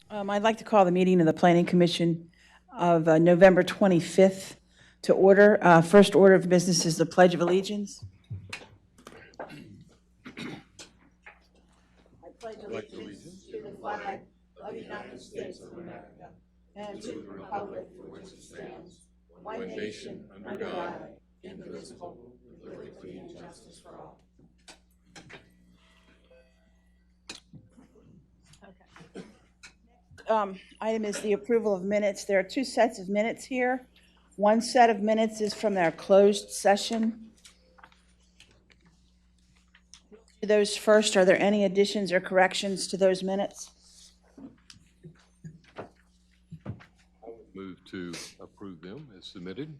I'd like to call the meeting of the Planning Commission of November 25th to order. First order of business is the Pledge of Allegiance. I pledge allegiance to the flag of the United States of America and to the republic for which it stands, one nation, under God, indivisible, with liberty and justice for all. Item is the approval of minutes. There are two sets of minutes here. One set of minutes is from our closed session. To those first, are there any additions or corrections to those minutes? I would move to approve them as submitted.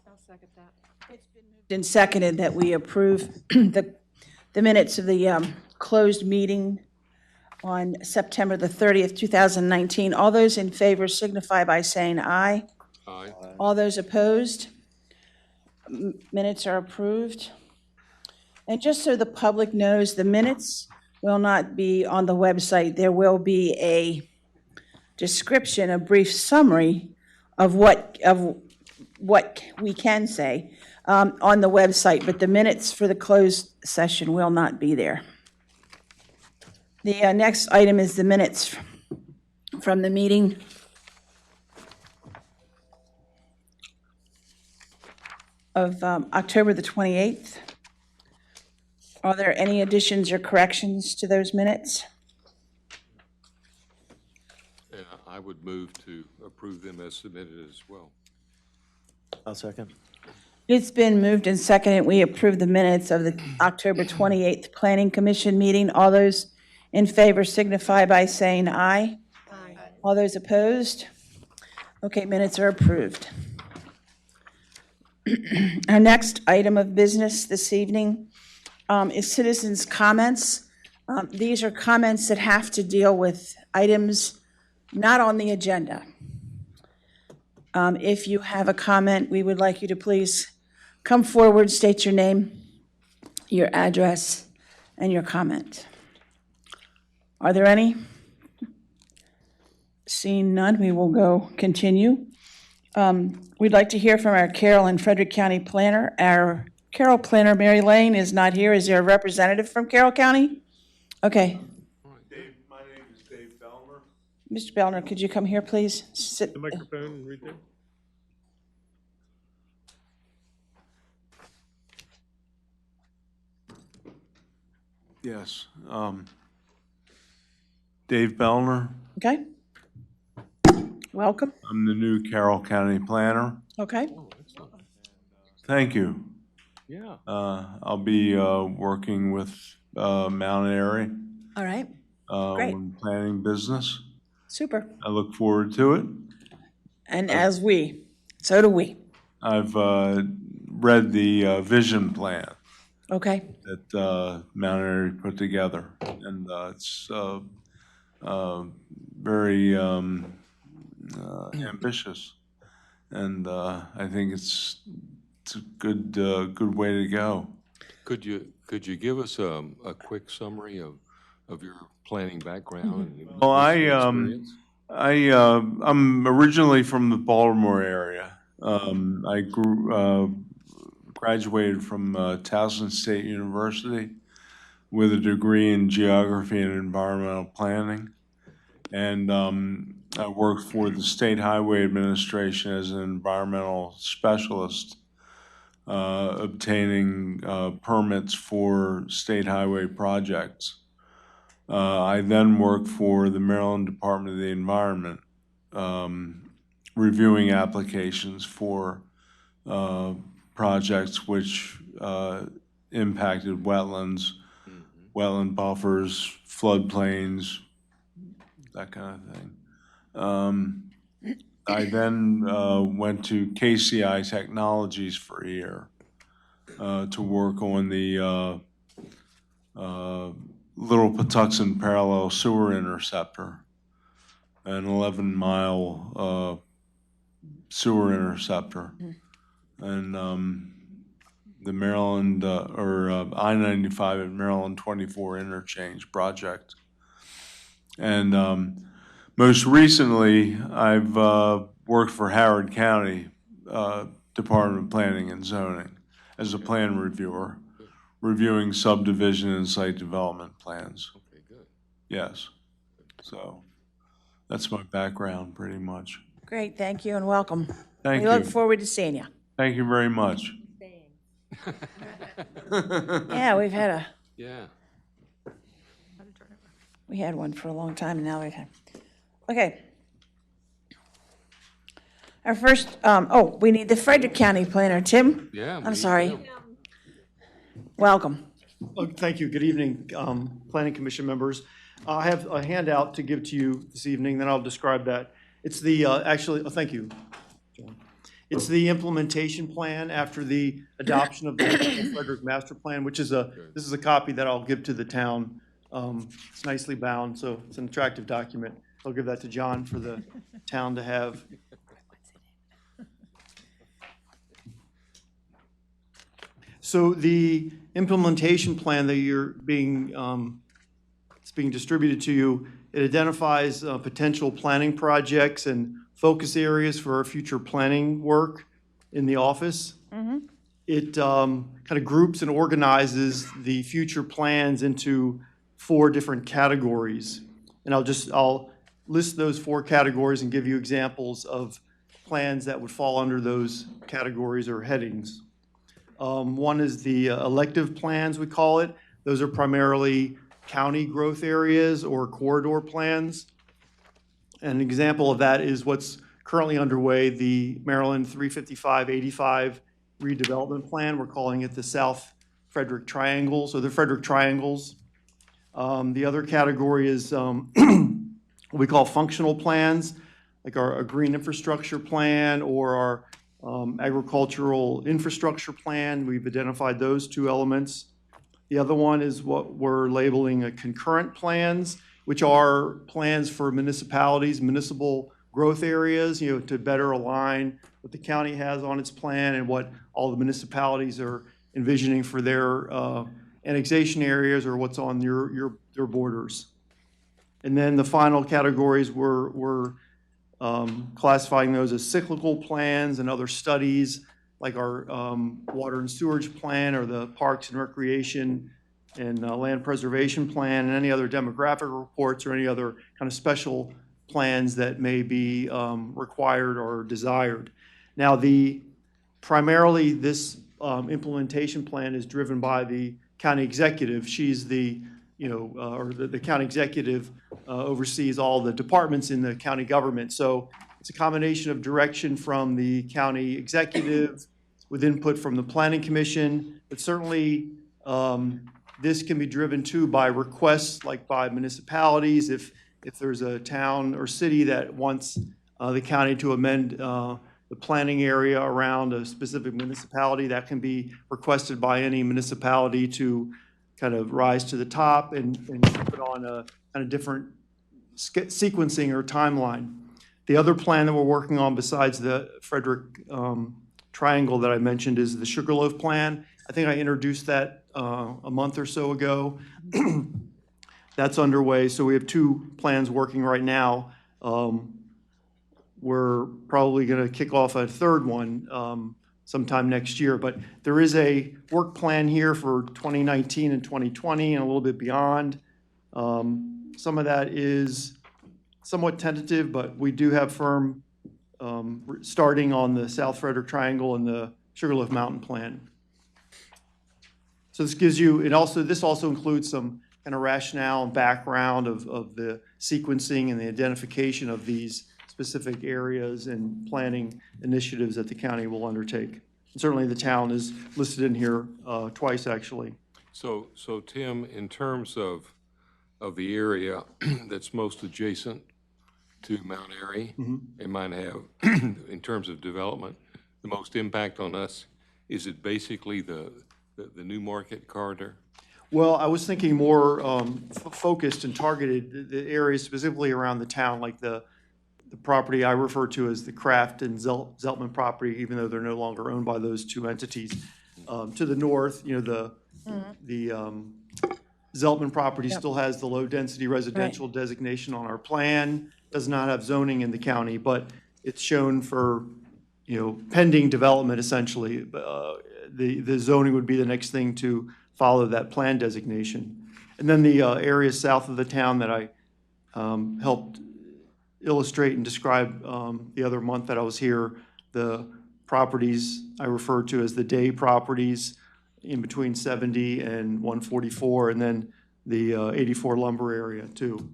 I'll second that. It's been moved and seconded that we approve the minutes of the closed meeting on September the 30th, 2019. All those in favor signify by saying aye. Aye. All those opposed? Minutes are approved. And just so the public knows, the minutes will not be on the website. There will be a description, a brief summary of what we can say on the website, but the minutes for the closed session will not be there. The next item is the minutes from the meeting of October the 28th. Are there any additions or corrections to those minutes? And I would move to approve them as submitted as well. I'll second. It's been moved and seconded. We approve the minutes of the October 28th Planning Commission meeting. All those in favor signify by saying aye. Aye. All those opposed? Okay, minutes are approved. Our next item of business this evening is citizens' comments. These are comments that have to deal with items not on the agenda. If you have a comment, we would like you to please come forward, state your name, your address, and your comment. Are there any? Seeing none, we will continue. We'd like to hear from our Carroll and Frederick County planner. Our Carroll planner, Mary Lane, is not here. Is there a representative from Carroll County? Okay. Dave, my name is Dave Bellner. Mr. Bellner, could you come here, please? Sit. The microphone right there. Yes. Dave Bellner. Okay. Welcome. I'm the new Carroll County planner. Okay. Oh, excellent. Thank you. Yeah. I'll be working with Mount Airy All right. Great. on planning business. Super. I look forward to it. And so do we. I've read the vision plan Okay. that Mount Airy put together, and it's very ambitious, and I think it's a good way to go. Could you give us a quick summary of your planning background? And Well, experience? I'm originally from the Baltimore area. I graduated from Towson State University with a degree in geography and environmental planning. And I worked for the State Highway Administration as an environmental specialist, obtaining permits for state highway projects. I then worked for the Maryland Department of the Environment, reviewing applications for projects which impacted wetlands, wetland buffers, floodplains, that kind of thing. I then went to KCI Technologies for a year to work on the Little Patuxent Parallel Sewer Interceptor, an 11-mile sewer interceptor. And the Maryland, I-95 at Maryland 24 interchange project And most recently, I've worked for Howard County Department of Planning and Zoning as a plan reviewer, reviewing subdivision and site development plans. Okay, good. Yes. So that's my background pretty much. Great, thank you and welcome. Thank We look you. forward to seeing you. Thank you very much. Yeah, Yeah. we had one for a long time and now we've had, okay. Our first, we need the Frederick County planner, Tim. Yeah. I'm sorry. Welcome. Thank you. Good evening, Planning Commission members. I have a handout to give to you this evening, then I'll describe that. It's the, thank you, John. It's the implementation plan after the adoption of the Frederick Master Plan, which is this is a copy that I'll give to the town. It's nicely bound, so it's an attractive document. I'll give that to John for the town to have. So the implementation plan that it's being distributed to you, it identifies potential planning projects and focus areas for our future planning work in the office. It kind of groups and organizes the future plans into 4 different categories. And I'll list those 4 categories and give you examples of plans that would fall under those categories or headings. One is the elective plans, we call it. Those are primarily county growth areas or corridor plans. An example of that is what's currently underway, the Maryland 355-85 redevelopment plan. We're calling it the South Frederick Triangles, or the Frederick Triangles. The other category is what we call functional plans, like our green infrastructure plan or our agricultural infrastructure plan. We've identified those 2 elements. The other one is what we're labeling concurrent plans, which are plans for municipalities, municipal growth areas, to better align what the county has on its plan and what all the municipalities are envisioning for their annexation areas or what's on their borders. And then the final categories we're classifying those as cyclical plans and other studies like our water and sewage plan or the parks and recreation and land preservation plan and any other demographic reports or any other kind of special plans that may be required or desired. Now, primarily this implementation plan is driven by the county executive. She's the county executive oversees all the departments in the county government. So it's a combination of direction from the county executive with input from the planning commission, but certainly this can be driven too by requests like by municipalities. If there's a town or city that wants the county to amend the planning area around a specific municipality, that can be requested by any municipality to kind of rise to the top and put on a kind of different sequencing or timeline. The other plan that we're working on besides the Frederick Triangle that I mentioned is the Sugarloaf Plan. I think I introduced that a month or so ago. That's underway. So we have 2 plans working right now. We're probably going to kick off a 3rd one sometime next year. But there is a work plan here for 2019 and 2020 and a little bit beyond. Some of that is somewhat tentative, but we do have firm starting on the South Frederick Triangle and the Sugarloaf Mountain Plan. So this gives you, this also includes some kind of rationale and background of the sequencing and the identification of these specific areas and planning initiatives that the county will undertake. And certainly the town is listed in here twice, actually. So Tim, in terms of the area that's most adjacent to Mount Airy, it might have, in terms of development, the most impact on us, is it basically the New Market corridor? Well, I was thinking more focused and targeted the areas specifically around the town, like the property I refer to as the Kraft and Zeltman property, even though they're no longer owned by those 2 entities. To the north, the Zeltman property still has the low-density residential designation on our plan, does not have zoning in the county, but it's shown for, pending development essentially. The zoning would be the next thing to follow that plan designation. And then the area south of the town that I helped illustrate and describe the other month that I was here, the properties I refer to as the day properties in between 70 and 144, and then the 84 lumber area too.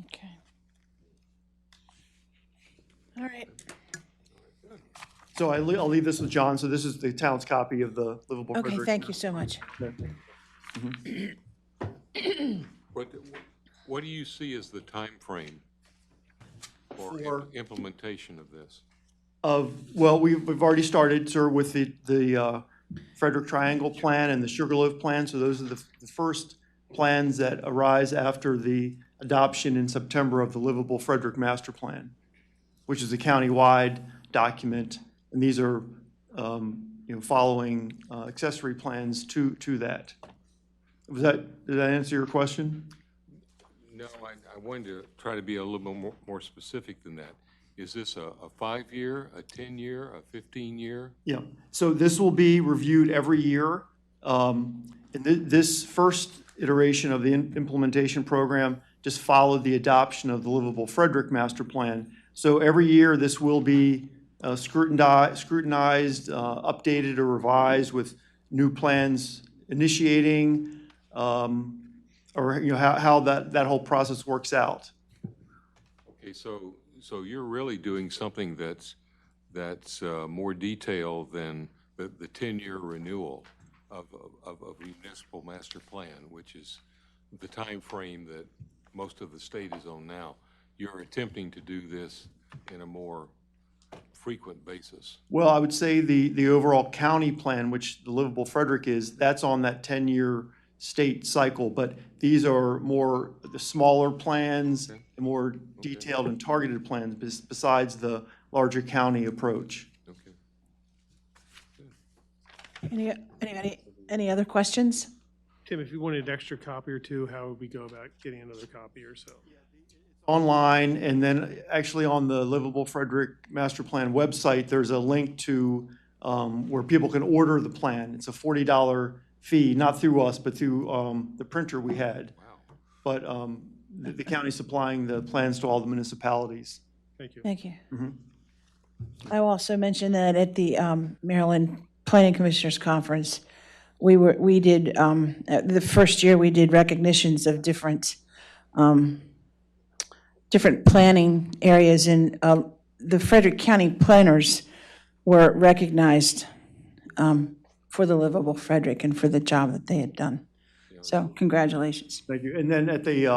Okay. All right. So I'll leave this with John. So this is the town's copy of the livable. Okay, Frederick. thank you so much. What do you see as the time frame for implementation of this? Well, we've already started, sir, with the Frederick Triangle Plan and the Sugarloaf Plan. So those are the first plans that arise after the adoption in September of the Livable Frederick Master Plan, which is a county-wide document. And these are, following accessory plans to that. Did that answer your question? No, I wanted to try to be a little bit more specific than that. Is this a 5-year, a 10-year, a 15-year? Yeah, so this will be reviewed every year. And this first iteration of the implementation program just followed the adoption of the Livable Frederick Master Plan. So every year this will be scrutinized, updated or revised with new plans initiating, or how that whole process works out. Okay, so you're really doing something that's more detailed than the 10-year renewal of a municipal master plan, which is the time frame that most of the state is on now. You're attempting to do this in a more frequent basis. Well, I would say the overall county plan, which the Livable Frederick is, that's on that 10-year state cycle, but these are more the smaller plans, the more detailed and targeted plans besides the larger county approach. Okay. Any other questions? Tim, if you wanted an extra copy or two, how would we go about getting another copy or so? Online, and then actually on the Livable Frederick Master Plan website, there's a link to where people can order the plan. It's a $40 fee, not through us, but through the printer we had. Wow. But the county's supplying the plans to all the municipalities. Thank you. Thank you. I will also mention that at the Maryland Planning Commissioners Conference, we did the first year we did recognitions of different planning areas, and the Frederick County planners were recognized for the Livable Frederick and for the job that they had done. So congratulations. Thank you. And then at the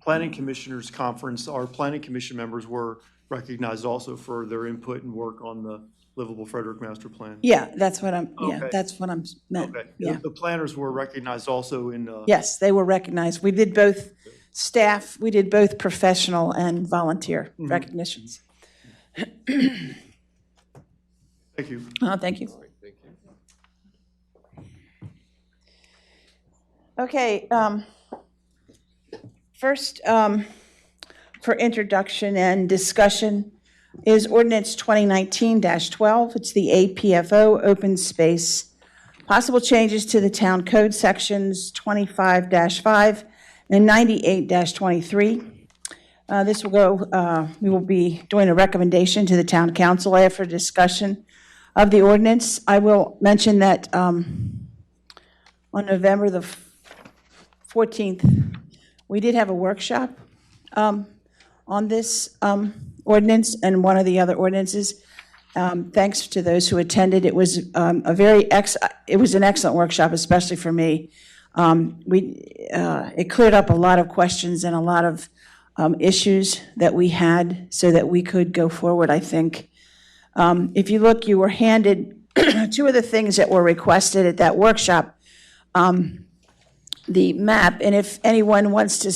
Planning Commissioners Conference, our Planning Commission members were recognized also for their input and work on the Livable Frederick Master Plan. Yeah, that's what I'm Okay. that's what I'm meant. Okay. Yeah. The planners were recognized also in. Yes, they were recognized. We did both staff, we did both professional and volunteer recognitions. Thank you. Thank you. All right, thank you. Okay, first, for introduction and discussion is ordinance 2019-12. It's the APFO open space. Possible changes to the town code sections 25-5 and 98-23. This will go, we will be doing a recommendation to the town council after discussion of the ordinance. I will mention that on November the 14th, we did have a workshop on this ordinance and one of the other ordinances. Thanks to those who attended. It was it was an excellent workshop, especially for me. It cleared up a lot of questions and a lot of issues that we had so that we could go forward, I think. If you look, you were handed two of the things that were requested at that workshop, the map, and if anyone wants to,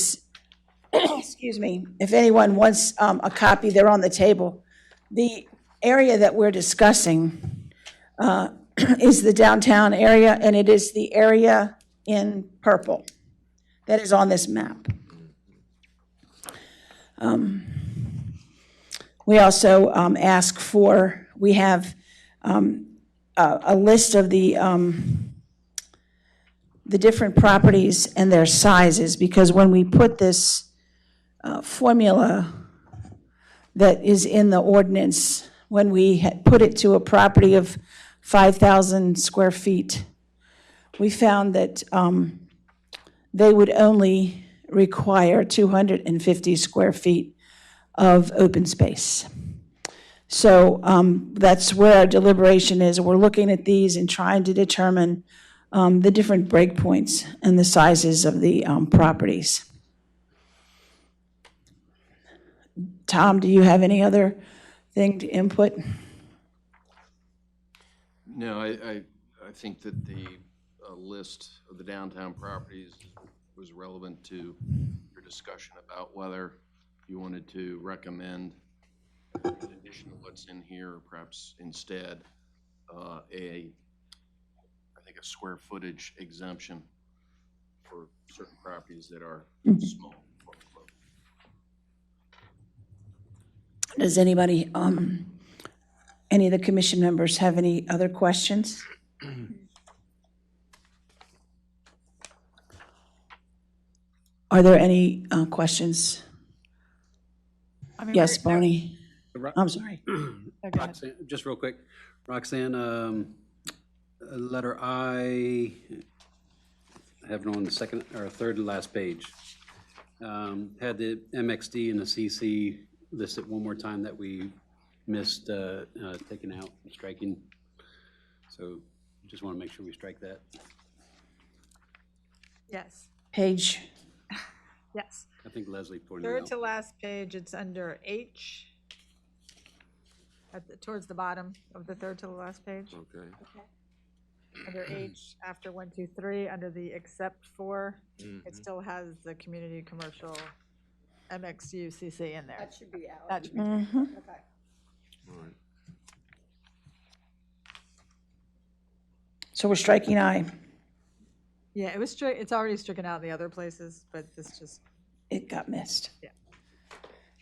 excuse me, if anyone wants a copy, they're on the table. The area that we're discussing is the downtown area, and it is the area in purple that is on this map. We also ask for, we have a list of the different properties and their sizes, because when we put this formula that is in the ordinance, when we had put it to a property of 5,000 square feet, we found that they would only require 250 square feet of open space. So that's where our deliberation is. We're looking at these and trying to determine the different breakpoints and the sizes of the properties. Tom, do you have any other thing to input? No, I think that the list of the downtown properties was relevant to your discussion about whether you wanted to recommend, in addition to what's in here, or perhaps instead, I think a square footage exemption for certain properties that are small. quote unquote. Does anybody, any of the commission members have any other questions? Are there any questions? I mean, Yes, we're- Barney? I'm sorry. Roxanne, just real quick, Roxanne, letter I have it on the second or third to last page. Had the MXD and the CC listed one more time that we missed taking out and striking. So just want to make sure we strike that. Yes, Page, yes. I think Leslie pointed it Third out. to last page, it's under H, towards the bottom of the third to the last page. Okay. Under H, after 1, 2, 3, under the except for, it still has the community commercial MXU CC in there. That should be out. That should be, okay. All right. so we're striking I. Yeah, it was it's already stricken out in the other places, but this just, It got missed. Yeah.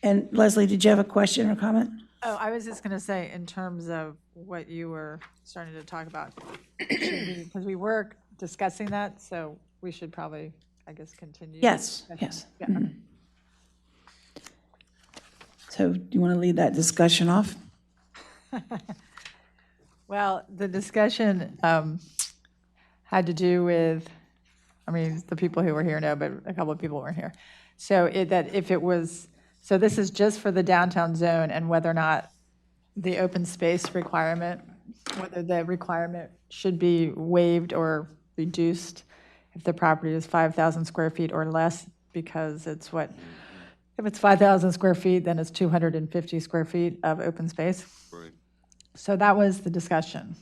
And Leslie, did you have a question or comment? oh, I was just gonna say, in terms of what you were starting to talk about, because we were discussing that, so we should probably, I guess, continue. Yes, yes. Yeah, Mhm. So do you want to lead that discussion off? Well, the discussion had to do with, I mean, the people who were here know, but a couple of people weren't here. So that if it was, so this is just for the downtown zone, and whether or not the open space requirement, whether the requirement should be waived or reduced if the property is 5,000 square feet or less, because it's what, if it's 5,000 square feet, then it's 250 square feet of open space. Right. So that was the discussion.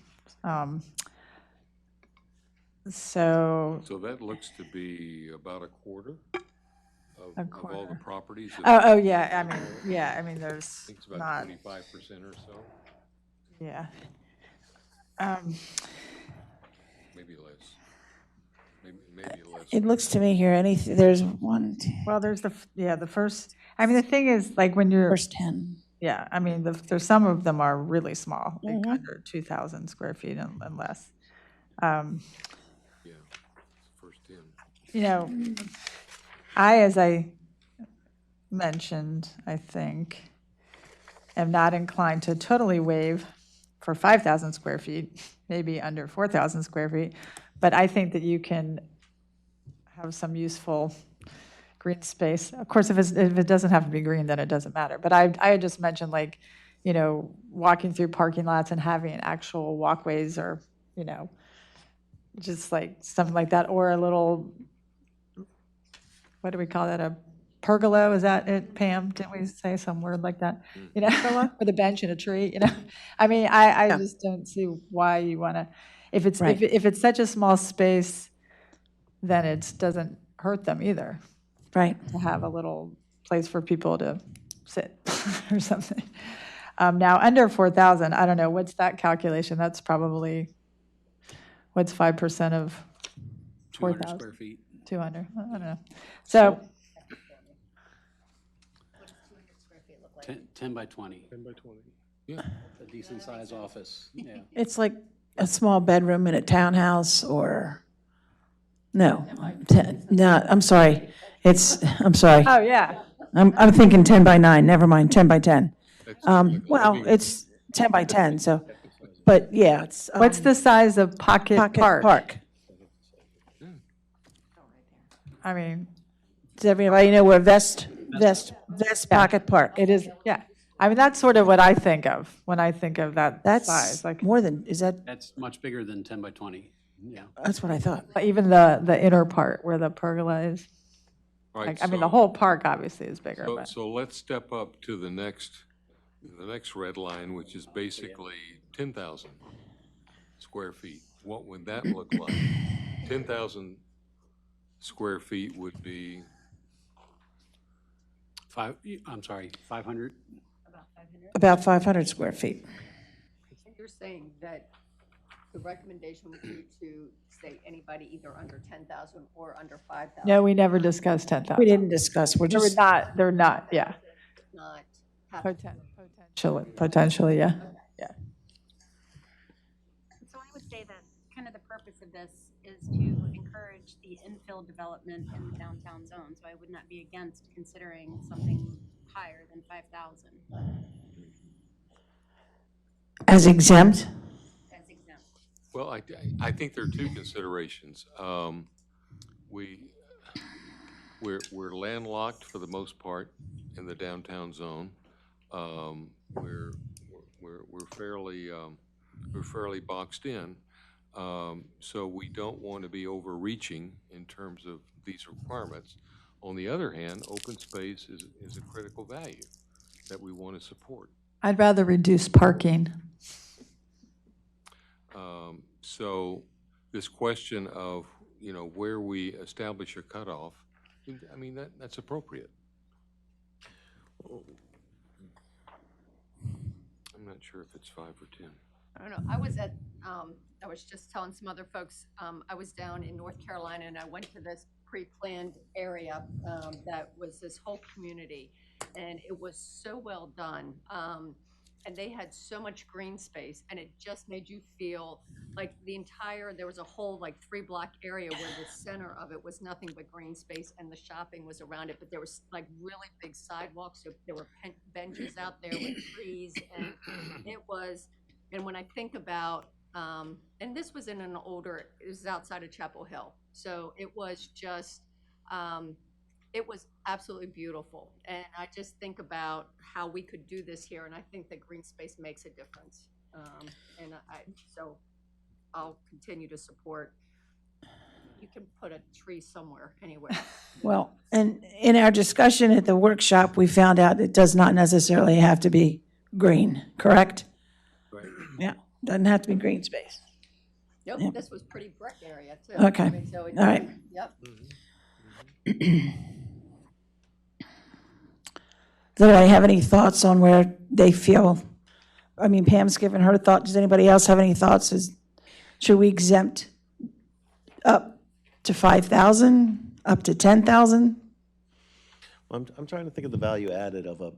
So, So that looks to be about a quarter of all the quarter. properties. oh, yeah, I mean, I there's think it's about not, 25% or so, yeah. maybe less. Maybe less. It looks to me here, there's one, two, Well, there's the first, I mean, the thing is, like, when you're, first 10. yeah, I mean, there's some of them are really small, like under 2,000 square feet and less. Yeah, first 10. You know, as I mentioned, I think, am not inclined to totally waive for 5,000 square feet, maybe under 4,000 square feet, but I think that you can have some useful green space. Of course, if it doesn't have to be green, then it doesn't matter. But I had just mentioned, like, walking through parking lots and having actual walkways, or, just like something like that, or a little, what do we call that, a pergola, is that it, Pam? Didn't we say some word like that? With a bench and a tree, I mean, I just don't see why you want to, if it's, Right. if it's such a small space, then it doesn't hurt them either, Right. to have a little place for people to sit or something. Now, under 4,000, I don't know, what's that calculation? That's probably, what's 5% of 200 square feet. 200, I don't know. So, 10 by 20, 10 by 20. a decent sized office, yeah. It's like a small bedroom in a townhouse or, no, no, I'm sorry. I'm sorry. oh, yeah. I'm thinking 10 by 9, never mind, 10 by 10. That's Well, it's 10 by 10, so, but yeah, it's. What's the size of Pocket Park? Park. I mean, Does everybody know where Vest Pocket Park? it is, yeah. I mean, that's sort of what I think of when I think of that That's size. Like, more than, is that, That's much bigger than 10 by 20, yeah. that's what I thought. even the inner part where the pergola is. Right, Like, I mean, so- the whole park obviously is bigger, So, but. so let's step up to the next red line, which is basically 10,000 square feet. What would that look like? 10,000 square feet would be, I'm sorry, 500? About 500 square feet. You're saying that the recommendation would be to say anybody either under 10,000 or under 5,000? No, we never discussed 10,000. We didn't discuss, we're just, They're not, yeah. Not have to. Potentially, yeah. So I would say that kind of the purpose of this is to encourage the infill development in the downtown zone. So I would not be against considering something higher than 5,000 as exempt. as exempt. well, I think there are two considerations. We're landlocked for the most part in the downtown zone. We're fairly boxed in. So we don't want to be overreaching in terms of these requirements. On the other hand, open space is a critical value that we want to support. I'd rather reduce parking. So this question of, where we establish a cutoff, I mean, that's appropriate. I'm not sure if it's 5 or 10. I don't know. I was just telling some other folks, I was down in North Carolina and I went to this pre-planned area that was this whole community, and it was so well done. And they had so much green space, and it just made you feel like there was a whole 3-block area where the center of it was nothing but green space and the shopping was around it, but there was really big sidewalks, so there were benches out there with trees, and and when I think about, and this was it was outside of Chapel Hill, so it was just, it was absolutely beautiful. And I just think about how we could do this here, and I think that green space makes a difference. So I'll continue to support. You can put a tree somewhere, anywhere. Well, and in our discussion at the workshop, we found out it does not necessarily have to be green, correct? Right. Yeah, doesn't have to be green space. Nope, Yeah. this was pretty brick area too. Okay. I mean, so it- All right. Yep. Does anybody have any thoughts on where they feel? I mean, Pam's given her thought. Does anybody else have any thoughts? Should we exempt up to 5,000, up to 10,000? I'm trying to think of the value added of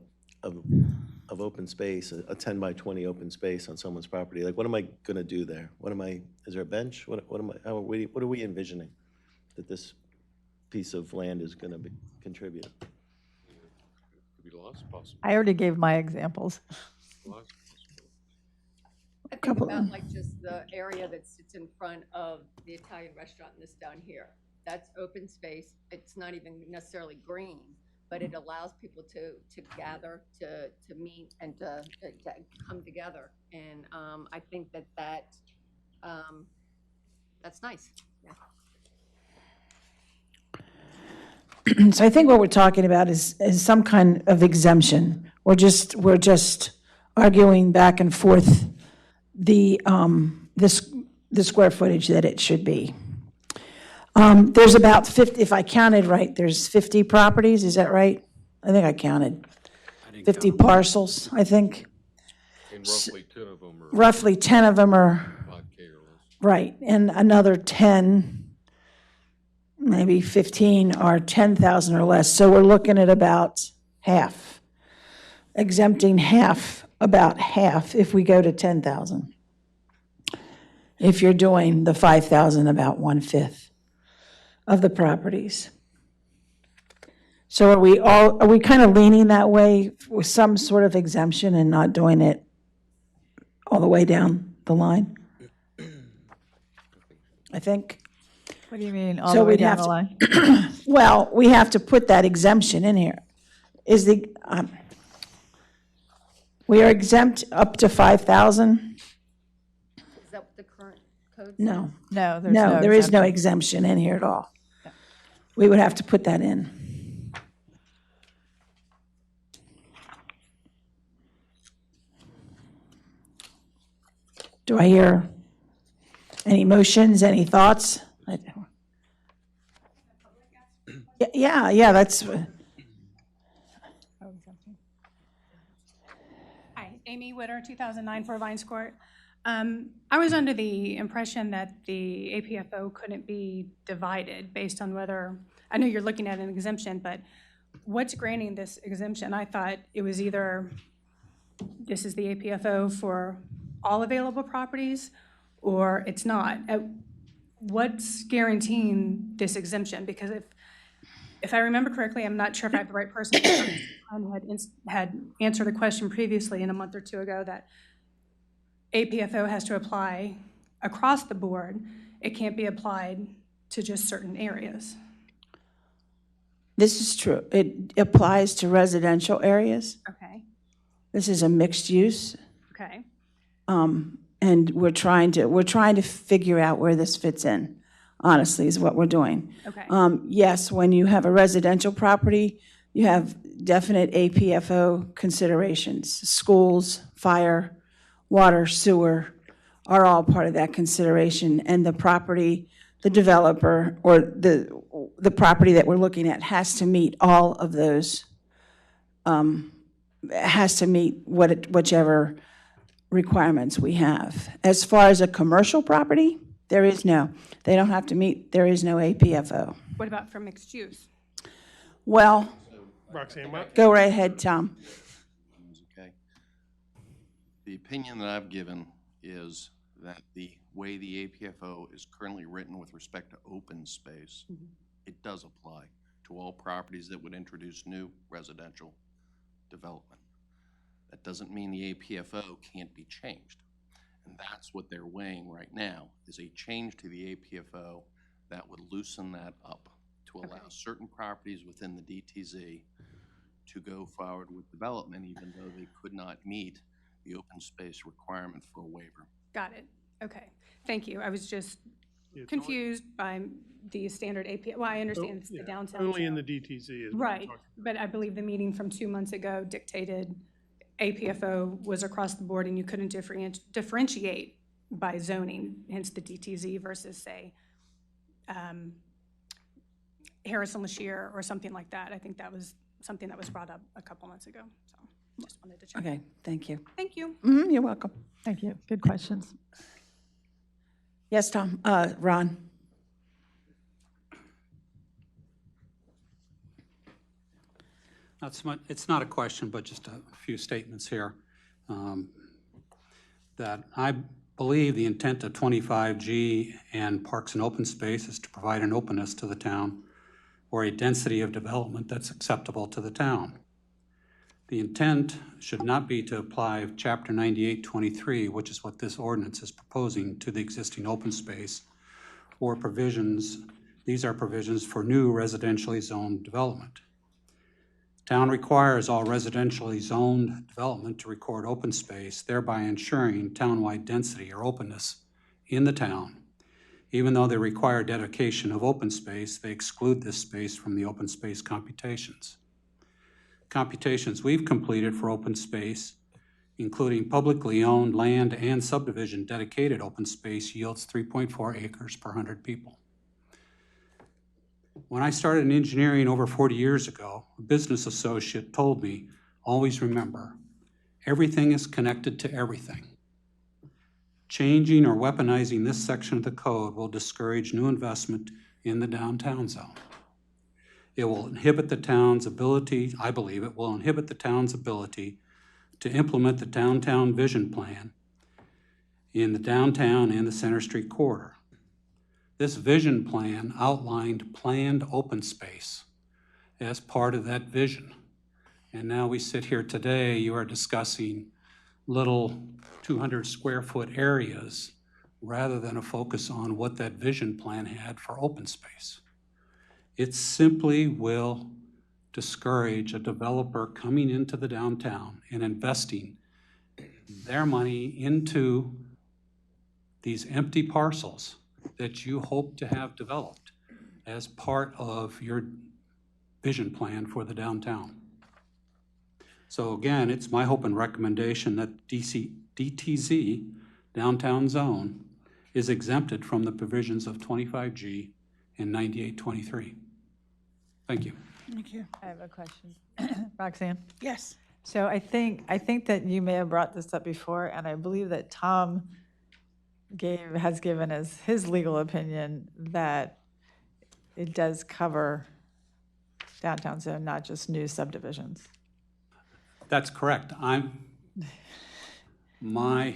open space, a 10 by 20 open space on someone's property. Like, what am I gonna do there? Is there a bench? What are we envisioning that this piece of land is gonna contribute? Could be lots possible. I already gave my examples. Lots. I think about just the area that sits in front of the Italian restaurant and this down here. That's open space. It's not even necessarily green, but it allows people to gather, to meet, and to come together. And I think that's nice. Yeah. So I think what we're talking about is some kind of exemption. We're just arguing back and forth the square footage that it should be. There's about 50, if I counted right, there's 50 properties, is that right? I think I counted. 50 parcels, I think. And roughly 10 of them are Roughly 10 of them are, 5K or less. right, and another 10 maybe 15 or 10,000 or less. So we're looking at about half, exempting half, about half if we go to 10,000. If you're doing the 5,000, about 1/5 of the properties. So are we kind of leaning that way with some sort of exemption and not doing it all the way down the line? I think. What do you mean, all So the way we'd down have the to- line? Well, we have to put that exemption in here. We are exempt up to 5,000? Is that what the current code says? No. No, there's no. No, there is no exemption. exemption in here at all. We would have to put that in. Do I hear any motions, any thoughts? Yeah, that's, Hi, Amy Witter, 2009 Four Vines Court. I was under the impression that the APFO couldn't be divided based on whether, I know you're looking at an exemption, but what's granting this exemption? I thought it was either this is the APFO for all available properties, or it's not. What's guaranteeing this exemption? Because if I remember correctly, I'm not sure if I have the right person, had answered a question previously in a month or two ago that APFO has to apply across the board. It can't be applied to just certain areas. this is true. It applies to residential areas. Okay, This is a mixed use. okay, And we're trying to figure out where this fits in, honestly, is what we're doing. okay. Yes, when you have a residential property, you have definite APFO considerations. Schools, fire, water, sewer are all part of that consideration. And the property, the developer, or the property that we're looking at has to meet all of those, has to meet whichever requirements we have. As far as a commercial property, they don't have to meet, there is no APFO. What about for mixed use? Well, Roxanne, what? go right ahead, Tom. Okay. The opinion that I've given is that the way the APFO is currently written with respect to open space, it does apply to all properties that would introduce new residential development. That doesn't mean the APFO can't be changed. And that's what they're weighing right now, is a change to the APFO that would loosen that up to allow certain properties within the DTZ to go forward with development even though they could not meet the open space requirement for a waiver. Got it, okay. Thank you. I was just confused by the standard APFO. Well, I understand it's the downtown. Only in zone. the DTZ is what we're Right, talking about. but I believe the meeting from 2 months ago dictated APFO was across the board and you couldn't differentiate by zoning, hence the DTZ versus, say, Harrison-LaShire or something like that. I think that was something that was brought up a couple months ago, so just wanted to check. Okay, thank you. Thank you. You're welcome. Thank you. Good questions. Yes, Tom, Ron? It's not a question, but just a few statements here. That I believe the intent of 25G and Parks and Open Space is to provide an openness to the town or a density of development that's acceptable to the town. The intent should not be to apply Chapter 9823, which is what this ordinance is proposing, to the existing open space or provisions. These are provisions for new residentially zoned development. Town requires all residentially zoned development to record open space, thereby ensuring townwide density or openness in the town. Even though they require dedication of open space, they exclude this space from the open space computations. Computations we've completed for open space, including publicly owned land and subdivision dedicated open space, yields 3.4 acres per 100 people. When I started in engineering over 40 years ago, a business associate told me, always remember, everything is connected to everything. Changing or weaponizing this section of the code will discourage new investment in the downtown zone. It will inhibit the town's ability, I believe it will inhibit the town's ability to implement the downtown vision plan in the downtown and the Center Street corridor. This vision plan outlined planned open space as part of that vision. And now we sit here today, you are discussing little 200 square foot areas rather than a focus on what that vision plan had for open space. It simply will discourage a developer coming into the downtown and investing their money into these empty parcels that you hope to have developed as part of your vision plan for the downtown. So again, it's my hope and recommendation that DTZ, downtown zone, is exempted from the provisions of 25G and 9823. Thank you. Thank you. I have a question. Roxanne? Yes. So I think that you may have brought this up before, and I believe that Tom has given us his legal opinion that it does cover downtown zone, not just new subdivisions. That's correct. My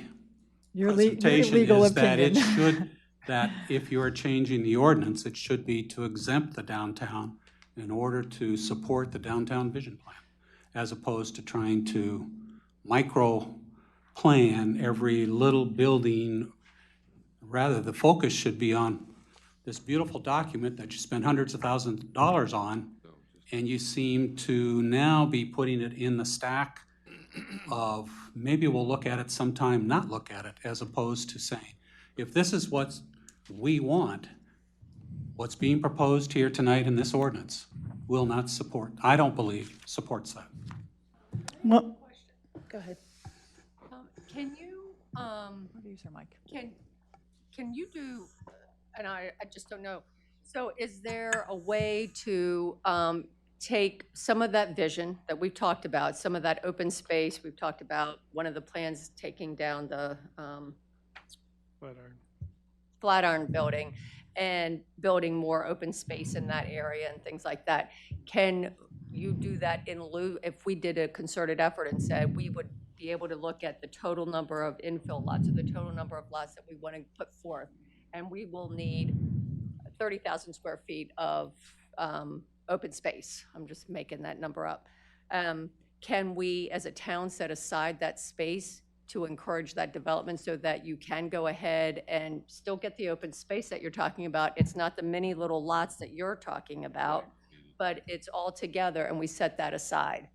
Your presentation legal is that it opinion. should, that if you are changing the ordinance, it should be to exempt the downtown in order to support the downtown vision plan, as opposed to trying to micro plan every little building. Rather, the focus should be on this beautiful document that you spent hundreds of thousands of dollars on, and you seem to now be putting it in the stack of maybe we'll look at it sometime, not look at it, as opposed to saying, if this is what we want, what's being proposed here tonight in this ordinance will not support, I don't believe, supports that. Well, go ahead. Can you, Use your mic. can you do, and I just don't know, so is there a way to take some of that vision that we've talked about, some of that open space, we've talked about one of the plans taking down the Flatiron building and building more open space in that area and things like that. Can you do that in lieu, if we did a concerted effort and said we would be able to look at the total number of infill lots or the total number of lots that we want to put forth, and we will need 30,000 square feet of open space. I'm just making that number up. Can we, as a town, set aside that space to encourage that development so that you can go ahead and still get the open space that you're talking about? It's not the many little lots that you're talking about, but it's all together, and we set that aside.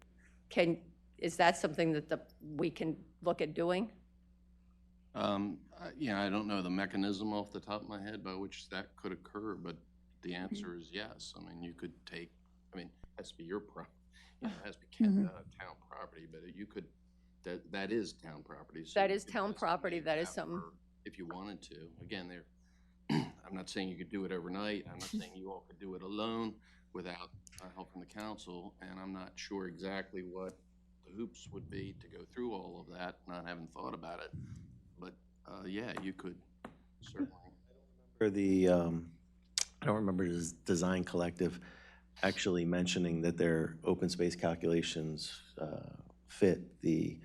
Is that something that we can look at doing? Yeah, I don't know the mechanism off the top of my head by which that could occur, but the answer is yes. I mean, you could take, I mean, it has to be your property, it has to be town property, but you could, that is town property. So That is town property, that is something. If you wanted to. Again, I'm not saying you could do it overnight. I'm not saying you all could do it alone without help from the council, and I'm not sure exactly what the hoops would be to go through all of that, not having thought about it. But yeah, you could certainly. For the, I don't remember this design collective actually mentioning that their open space calculations fit the,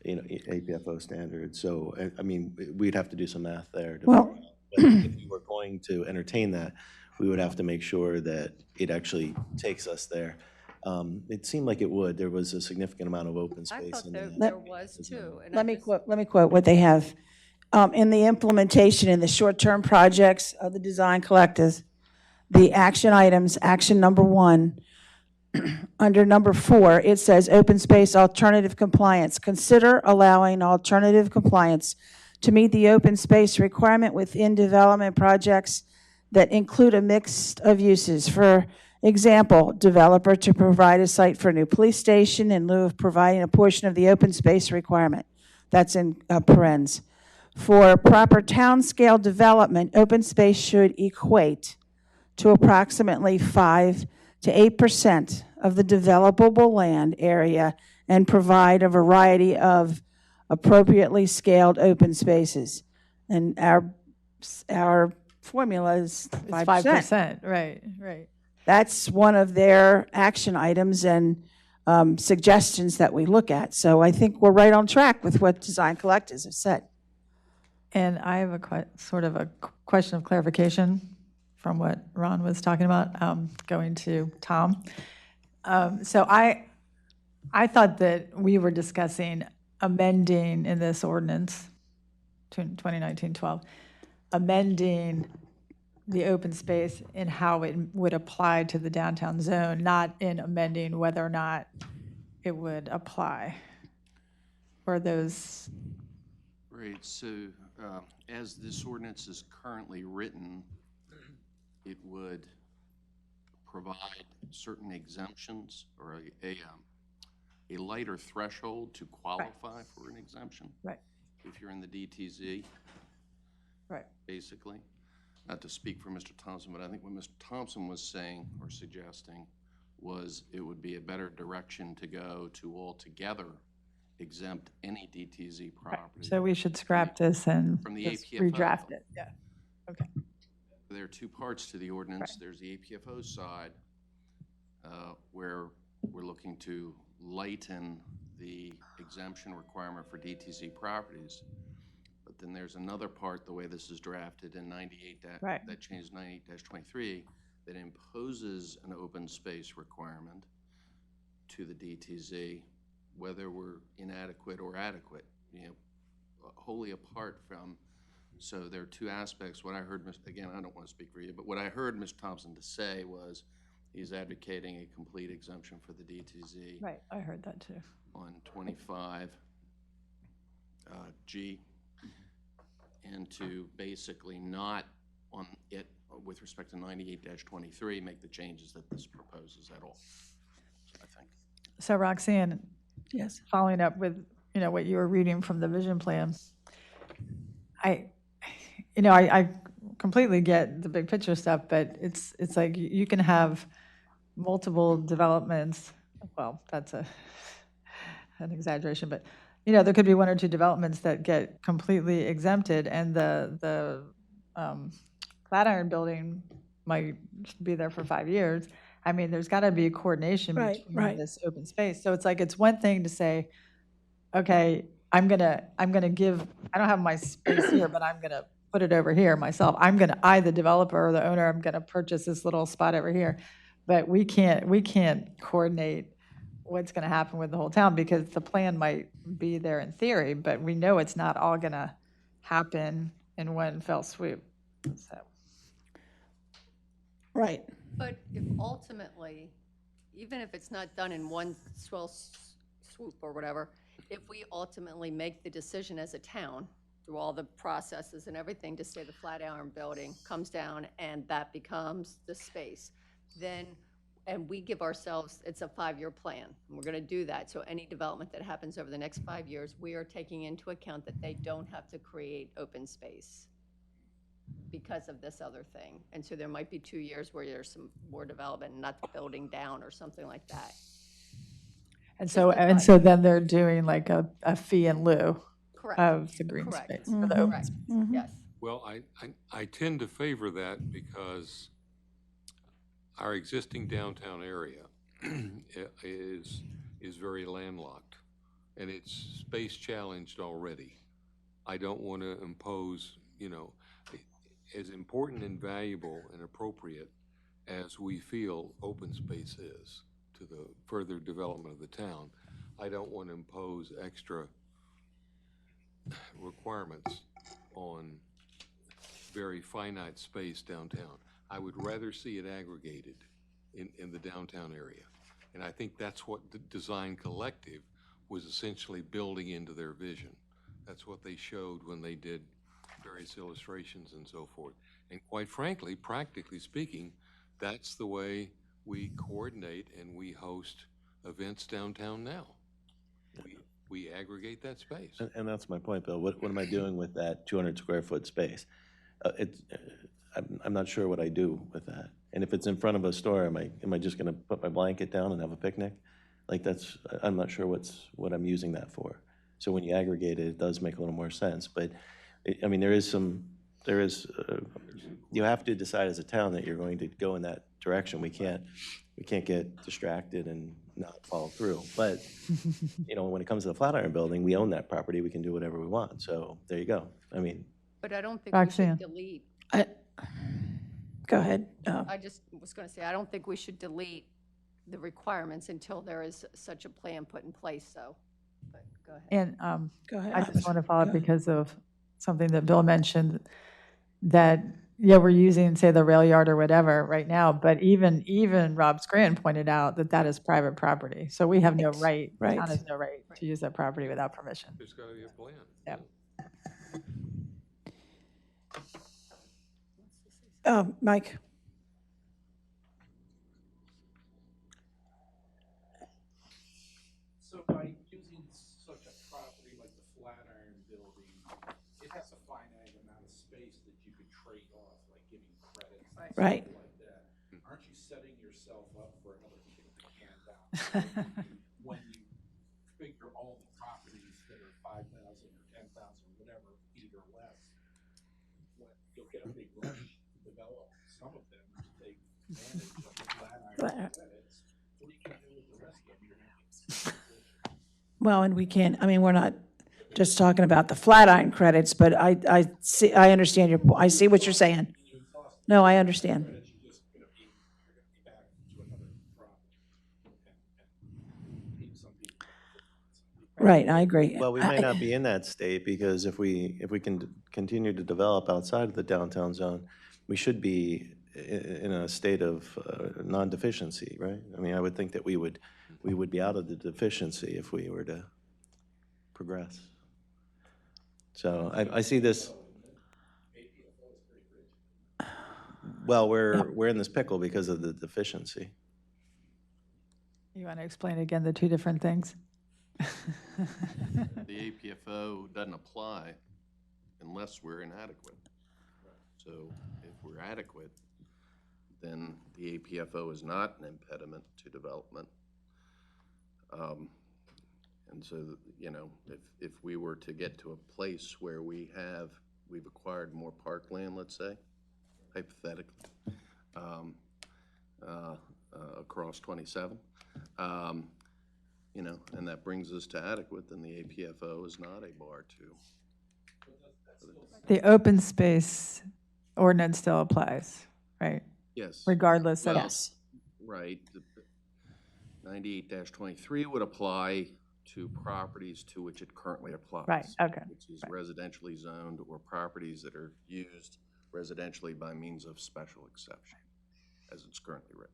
APFO standards. So, I mean, we'd have to do some math there. But if we were going to entertain that, we would have to make sure that it actually takes us there. It seemed like it would. There was a significant amount of open I space. thought there was too. and Let I me just- quote what they have. In the implementation in the short-term projects of the design collectives, the action items, action number 1, under number 4, it says open space alternative compliance. Consider allowing alternative compliance to meet the open space requirement within development projects that include a mix of uses. For example, developer to provide a site for a new police station in lieu of providing a portion of the open space requirement. That's in parens. For proper town scale development, open space should equate to approximately 5 to 8% of the developable land area and provide a variety of appropriately scaled open spaces. And our formula is It's 5%. 5%, right, right. That's one of their action items and suggestions that we look at. So I think we're right on track with what Design Collectives have said. And I have a sort of a question of clarification from what Ron was talking about, going to Tom. So I thought that we were discussing amending in this ordinance, 2019-12, amending the open space and how it would apply to the downtown zone, not in amending whether or not it would apply. Or those, Right, so as this ordinance is currently written, it would provide certain exemptions or a lighter threshold to qualify for an exemption. Right. If you're in the DTZ. Right. Basically. Not to speak for Mr. Thompson, but I think what Mr. Thompson was saying or suggesting was it would be a better direction to go to altogether exempt any DTZ property. so we should scrap this and From the just APFO. redraft it, yeah. Okay. There are two parts to the ordinance. There's the APFO side, where we're looking to lighten the exemption requirement for DTZ properties. But then there's another part, the way this is drafted in 98, that changed 98-23, that imposes an open space requirement to the DTZ, whether we're inadequate or adequate, wholly apart from. So there are two aspects. What I heard, again, I don't want to speak for you, but what I heard Mr. Thompson to say was he's advocating a complete exemption for the DTZ. Right, I heard that too. On 25G, and to basically not on it with respect to 98-23 make the changes that this proposes at all, I think. So Roxanne, Yes. following up with, what you were reading from the vision plan, I completely get the big picture stuff, but it's like you can have multiple developments. Well, that's an exaggeration, but there could be one or two developments that get completely exempted, and the Flatiron building might be there for 5 years. I mean, there's got to be a coordination between this open space. So it's like, it's one thing to say, okay, I'm gonna give, I don't have my space here, but I'm gonna put it over here myself. I, the developer or the owner, I'm gonna purchase this little spot over here. But we can't coordinate what's gonna happen with the whole town, because the plan might be there in theory, but we know it's not all gonna happen in one fell swoop, so. Right. But if ultimately, even if it's not done in one swell swoop or whatever, if we ultimately make the decision as a town, through all the processes and everything, to say the Flatiron building comes down and that becomes the space, then, and we give ourselves, it's a 5-year plan, and we're gonna do that. So any development that happens over the next 5 years, we are taking into account that they don't have to create open space because of this other thing. And so there might be 2 years where there's some more development, not the building down or something like that. And so then they're doing like a fee in lieu Correct. of the green Correct. space, for the open Correct. space. Yes. Well, I tend to favor that because our existing downtown area is very landlocked, and it's space challenged already. I don't want to impose, as important and valuable and appropriate as we feel open space is to the further development of the town. I don't want to impose extra requirements on very finite space downtown. I would rather see it aggregated in the downtown area. And I think that's what the Design Collective was essentially building into their vision. That's what they showed when they did various illustrations and so forth. And quite frankly, practically speaking, that's the way we coordinate and we host events downtown now. We aggregate that space. And that's my point, Bill. What am I doing with that 200 square foot space? I'm not sure what I do with that. And if it's in front of a store, am I just going to put my blanket down and have a picnic? Like I'm not sure what I'm using that for. So when you aggregate it, it does make a little more sense. But there is some there is, you have to decide as a town that you're going to go in that direction. We can't get distracted and not follow through. But, you know, when it comes to the Flatiron Building, we own that property, we can do whatever we want. So there you go. I mean, But I don't think we Roxanne. should delete, Go ahead. I just was going to say, I don't think we should delete the requirements until there is such a plan put in place, so, but go ahead. And Go ahead. I just want to follow up because of something that Bill mentioned, that, yeah, we're using, say, the rail yard or whatever right now, but even Rob Scranton pointed out that that is private property. So we have no right, the Right. town has no right to use that property without permission. There's got to be a plan. Yep. Mike? So by using such a property like the Flatiron Building, it has a finite amount of space that you could trade off, like giving credits and Right. stuff like that. Aren't you setting yourself up for another kick in the can down when you figure all the properties that are 5,000 or 10,000, whatever, feet or less, you'll get a big rush to develop some of them to take advantage of the Flatiron credits. What are you going to do with the rest of them? You're going to Well, and we can't, I mean, we're not just talking about the Flatiron credits, but I see, I understand your, I see what you're saying. No, I understand. you're just going to be back to another problem and keep some people. Right, I agree. well, we may not be in that state because if we can continue to develop outside of the downtown zone, we should be in a state of non-deficiency, right? I mean, I would think that we would be out of the deficiency if we were to progress. So I see this. Well, we're in this pickle because of the deficiency. You want to explain again the two different things? The APFO doesn't apply unless we're inadequate. So if we're adequate, then the APFO is not an impediment to development. And so, you know, if we were to get to a place where we've acquired more parkland, let's say, hypothetically, across 27, you know, and that brings us to adequate, then the APFO is not a bar to. The open space ordinance still applies, right? Yes. Regardless of. Yes. Right. 98-23 would apply to properties to which it currently applies. Right, okay. Which is residentially zoned or properties that are used residentially by means of special exception, as it's currently written.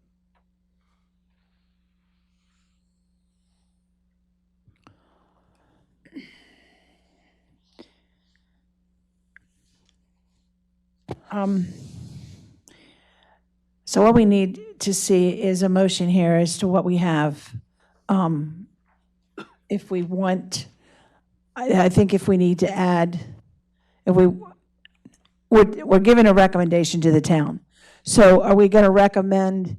So what we need to see is a motion here as to what we have. If we want, I think if we need to add, if we're giving a recommendation to the town. So are we going to recommend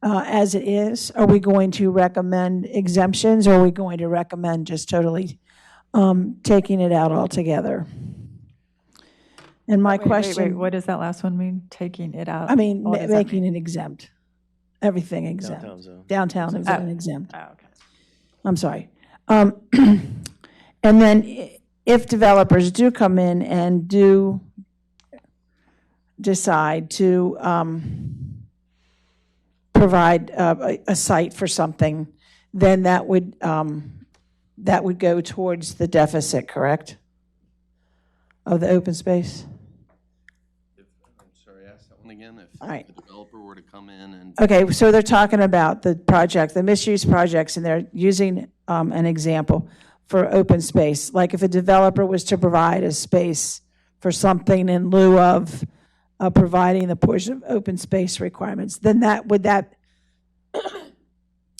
as it is? Are we going to recommend exemptions, or are we going to recommend just totally taking it out altogether? And my question. Wait, what does that last one mean? Taking it out? I mean, What does that making mean? it exempt. Everything exempt. Downtown zone. Downtown is exempt. Oh, okay. I'm sorry. And then if developers do come in and do decide to provide a site for something, then that would go towards the deficit, correct? Of the open space? I'm sorry, ask that one again. If All right. the developer were to come in and Okay, so they're talking about the project, the mixed-use projects, and they're using an example for open space. Like if a developer was to provide a space for something in lieu of providing the portion of open space requirements, then would that,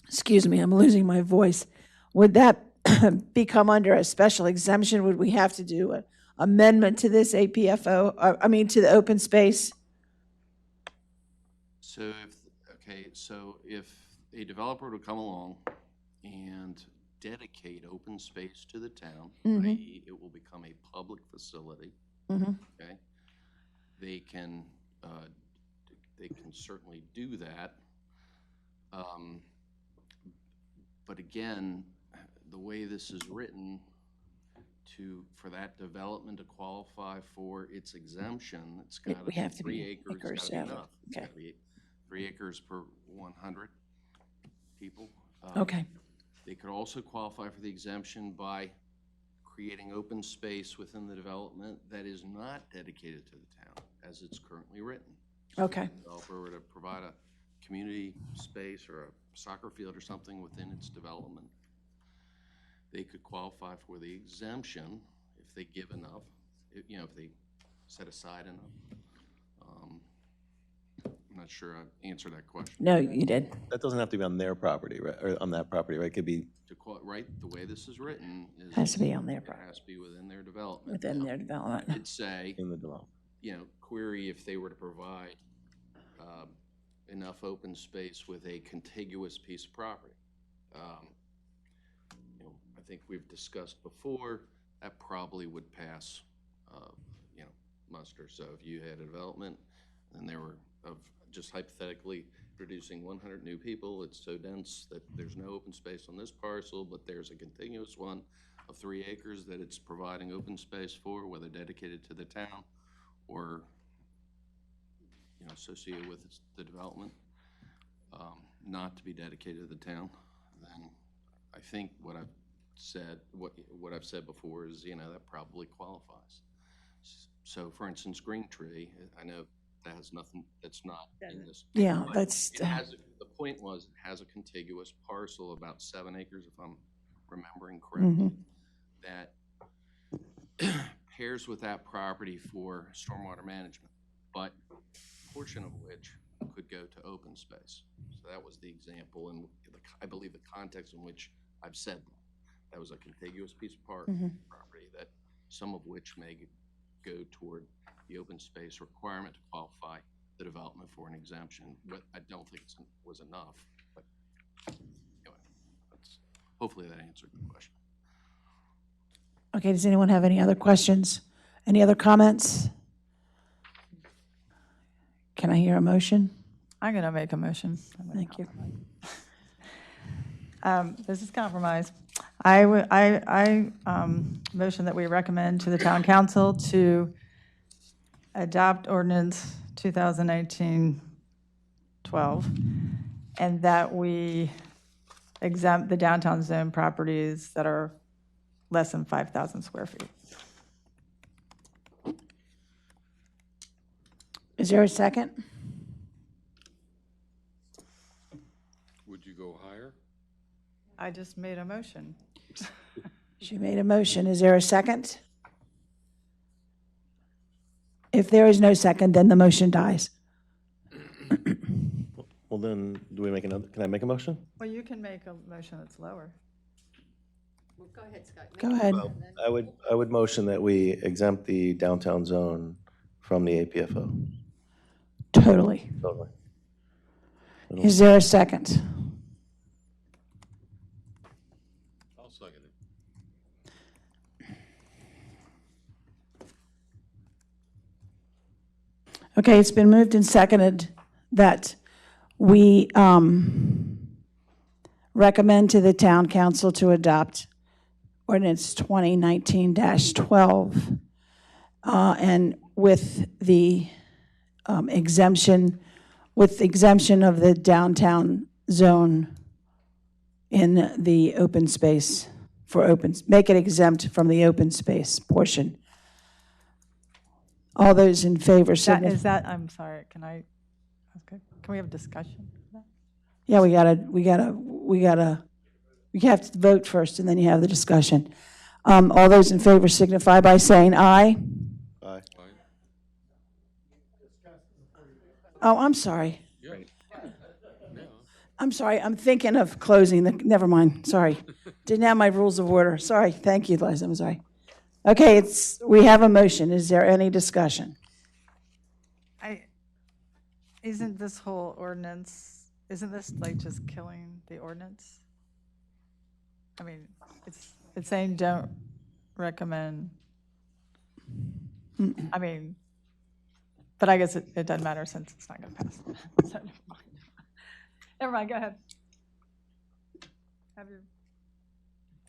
excuse me, I'm losing my voice. Would that become under a special exemption? Would we have to do an amendment to this APFO, to the open space? so if a developer were to come along and dedicate open space to the town, i.e. it will become a public facility, okay? they can certainly do that. But again, the way this is written, for that development to qualify for its exemption, it's got to We be have to 3 be acres. acres, It's got to yeah. be enough. It's Okay. got to be 3 acres per 100 people. Okay. They could also qualify for the exemption by creating open space within the development that is not dedicated to the town, as it's currently written. Okay. If the developer were to provide a community space or a soccer field or something within its development, they could qualify for the exemption if they give enough, if they set aside enough. I'm not sure I answered that question. No, you did. That doesn't have to be on their property, right, or on that property, right? It could be, Right, the way this is written is. Has to be on their It property. has to be within their development. Within Now, their development. I'd say, in the development. query if they were to provide enough open space with a contiguous piece of property. I think we've discussed before, that probably would pass, muster. So if you had a development and there were, just hypothetically, introducing 100 new people, it's so dense that there's no open space on this parcel, but there's a contiguous one of 3 acres that it's providing open space for, whether dedicated to the town or associated with the development, not to be dedicated to the town, then I think what I've said before is, that probably qualifies. So for instance, Green Tree, I know that has nothing, that's not in this. Yeah, but that's, it has, the point was, it has a contiguous parcel, about 7 acres, if I'm remembering correctly, that pairs with that property for stormwater management, but a portion of which could go to open space. So that was the example, and I believe the context in which I've said that. That was a contiguous piece of property that some of which may go toward the open space requirement to qualify the development for an exemption. But I don't think it was enough. But anyway, hopefully that answered the question. okay, does anyone have any other questions? Any other comments? Can I hear a motion? I'm going to make a motion. Thank you. This is compromise. I motion that we recommend to the town council to adopt ordinance 2019-12, and that we exempt the downtown zone properties that are less than 5,000 square feet. Is there a second? Would you go higher? I just made a motion. She made a motion. Is there a second? If there is no second, then the motion dies. Well, then, do we make another, can I make a motion? Well, you can make a motion that's lower. Well, go ahead, Scott. Go ahead. I would motion that we exempt the downtown zone from the APFO. Totally. Totally. Is there a second? I'll second it. Okay, it's been moved and seconded that we recommend to the town council to adopt ordinance 2019-12, and with the exemption of the downtown zone in the open space make it exempt from the open space portion. All those in favor, Is that, I'm sorry, can we have a discussion? yeah, we have to vote first, and then you have the discussion. All those in favor signify by saying aye. Aye. Oh, I'm sorry. I'm sorry, I'm thinking of closing the, never mind, sorry. Didn't have my rules of order. Sorry, thank you, Liz, I'm sorry. Okay, we have a motion. Is there any discussion? Isn't this whole ordinance, isn't this like just killing the ordinance? I mean, it's saying don't recommend, I mean, But I guess it doesn't matter since it's not going to pass. So never mind. Never mind, go ahead.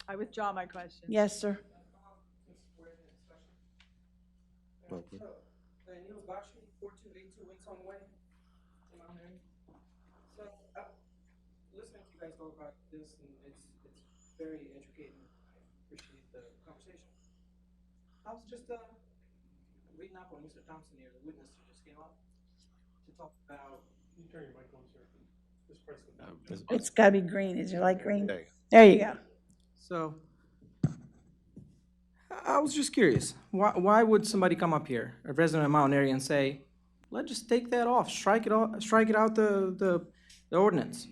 I withdraw my question. Yes, sir. Neil Bashi, 4282 Winton Way, in Mount Airy. So, listening to you guys talk about this, and it's very intricate, and I appreciate the conversation. I was just reading up on Mr. Thompson here, the witness who just came up, to talk about. You turn your mic on, sir. This person. It's got to be green. Is your light green? There you go. There you go. So, I was just curious, why would somebody come up here, a resident of Mountain Airy, and say, let's just take that off, strike it out the ordinance?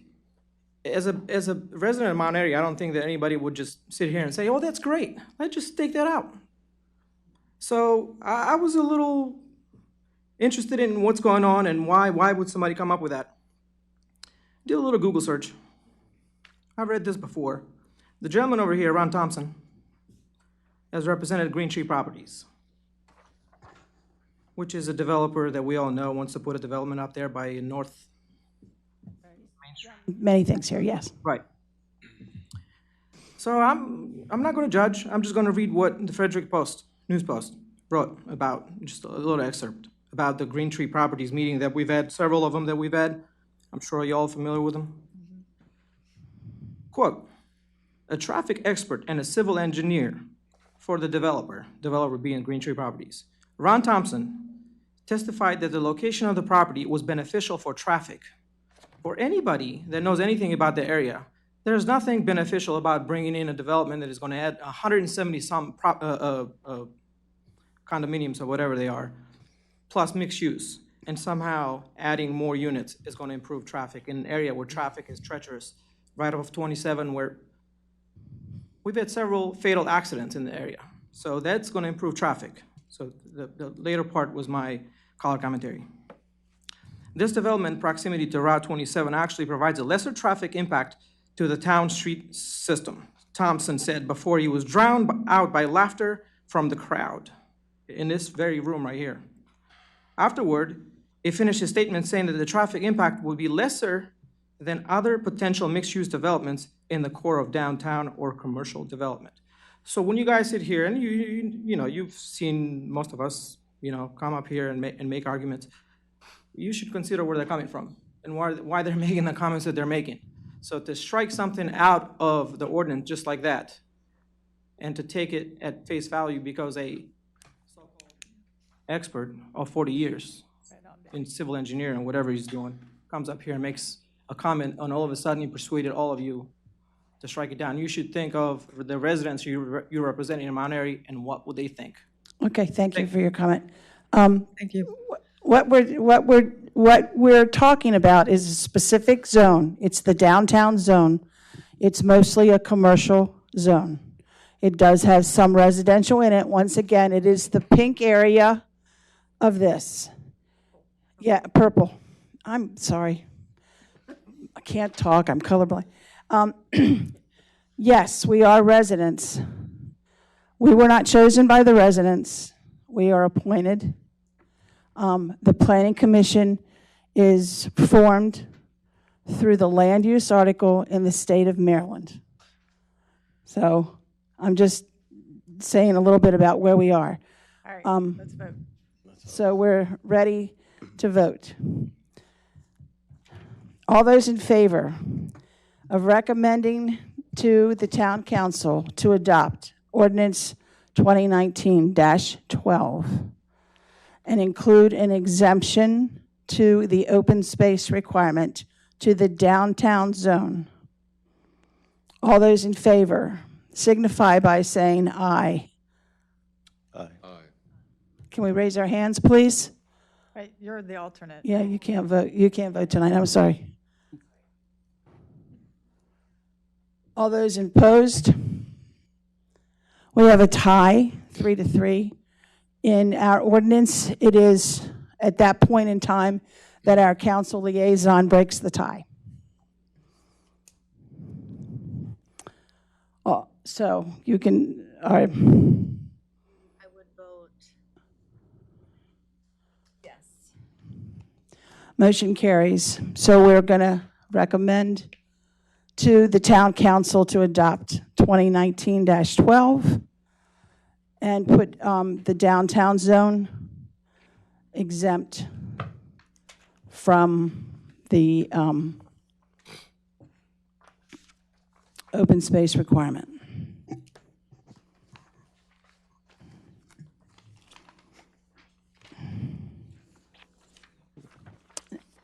As a resident of Mountain Airy, I don't think that anybody would just sit here and say, oh, that's great, let's just take that out. So I was a little interested in what's going on and why would somebody come up with that. Did a little Google search. I've read this before. The gentleman over here, Ron Thompson, has represented Green Tree Properties, which is a developer that we all know wants to put a development up there by North. Many things here, yes. Right. So I'm not going to judge. I'm just going to read what the Frederick News Post wrote about, just a little excerpt about the Green Tree Properties meeting that we've had, several of them that we've had. I'm sure you all familiar with them. Quote, a traffic expert and a civil engineer for the developer being Green Tree Properties, Ron Thompson, testified that the location of the property was beneficial for traffic. For anybody that knows anything about the area, there's nothing beneficial about bringing in a development that is going to add 170-some condominiums or whatever they are, plus mixed use, and somehow adding more units is going to improve traffic in an area where traffic is treacherous, right off 27, where we've had several fatal accidents in the area. So that's going to improve traffic. So the later part was my color commentary. This development proximity to Route 27 actually provides a lesser traffic impact to the town street system, Thompson said before he was drowned out by laughter from the crowd in this very room right here. Afterward, he finished his statement saying that the traffic impact would be lesser than other potential mixed-use developments in the core of downtown or commercial development. So when you guys sit here, and you've seen most of us, come up here and make arguments, you should consider where they're coming from and why they're making the comments that they're making. So to strike something out of the ordinance just like that, and to take it at face value because a so-called expert of 40 years in civil engineering, whatever he's doing, comes up here and makes a comment, and all of a sudden he persuaded all of you to strike it down. You should think of the residents you're representing in Mount Airy and what would they think. Okay, thank you for your comment. Thank you. What we're talking about is a specific zone. It's the downtown zone. It's mostly a commercial zone. It does have some residential in it. Once again, it is the pink area of this. Yeah, purple. I'm sorry. I can't talk. I'm colorblind. Yes, we are residents. We were not chosen by the residents. We are appointed. The Planning Commission is formed through the land use article in the state of Maryland. So I'm just saying a little bit about where we are. All right, let's vote. So we're ready to vote. All those in favor of recommending to the Town Council to adopt Ordinance 2019-12 and include an exemption to the open space requirement to the downtown zone. All those in favor signify by saying aye. Aye. Can we raise our hands, please? Right, you're the alternate. Yeah, you can't vote. You can't vote tonight. I'm sorry. All those opposed? We have a tie, 3-3. In our ordinance, it is at that point in time that our council liaison breaks the tie. Oh, so you can, I would vote yes. Motion carries. So we're going to recommend to the town council to adopt 2019-12 and put the downtown zone exempt from the open space requirement.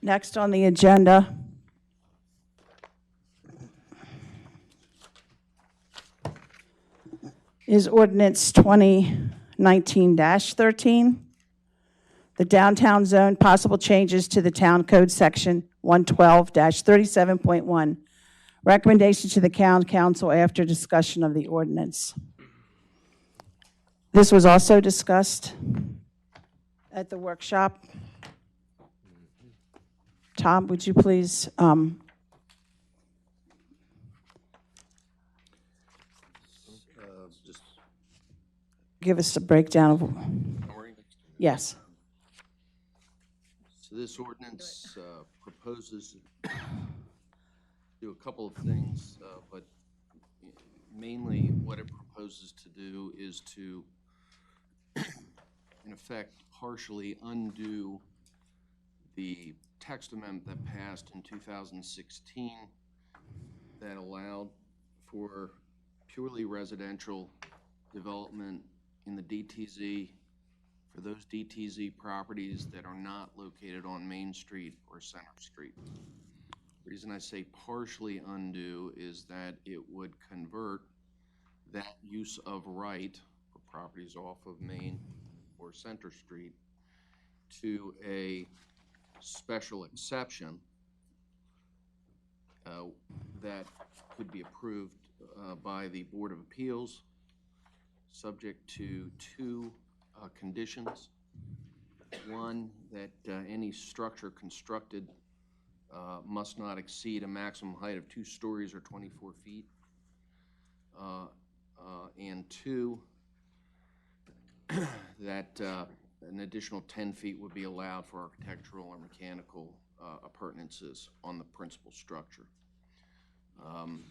Next on the agenda is ordinance 2019-13, the downtown zone, possible changes to the town code section 112-37.1. Recommendation to the town council after discussion of the ordinance. This was also discussed at the workshop. Tom, would you please Just give us a breakdown of, summary. yes. So this ordinance proposes to do a couple of things, but mainly what it proposes to do is to, in effect, partially undo the text amendment that passed in 2016 that allowed for purely residential development in the DTZ for those DTZ properties that are not located on Main Street or Center Street. The reason I say partially undo is that it would convert that use of right for properties off of Main or Center Street to a special exception that could be approved by the Board of Appeals, subject to two conditions. One, that any structure constructed must not exceed a maximum height of 2 stories or 24 feet. And two, that an additional 10 feet would be allowed for architectural or mechanical appurtenances on the principal structure.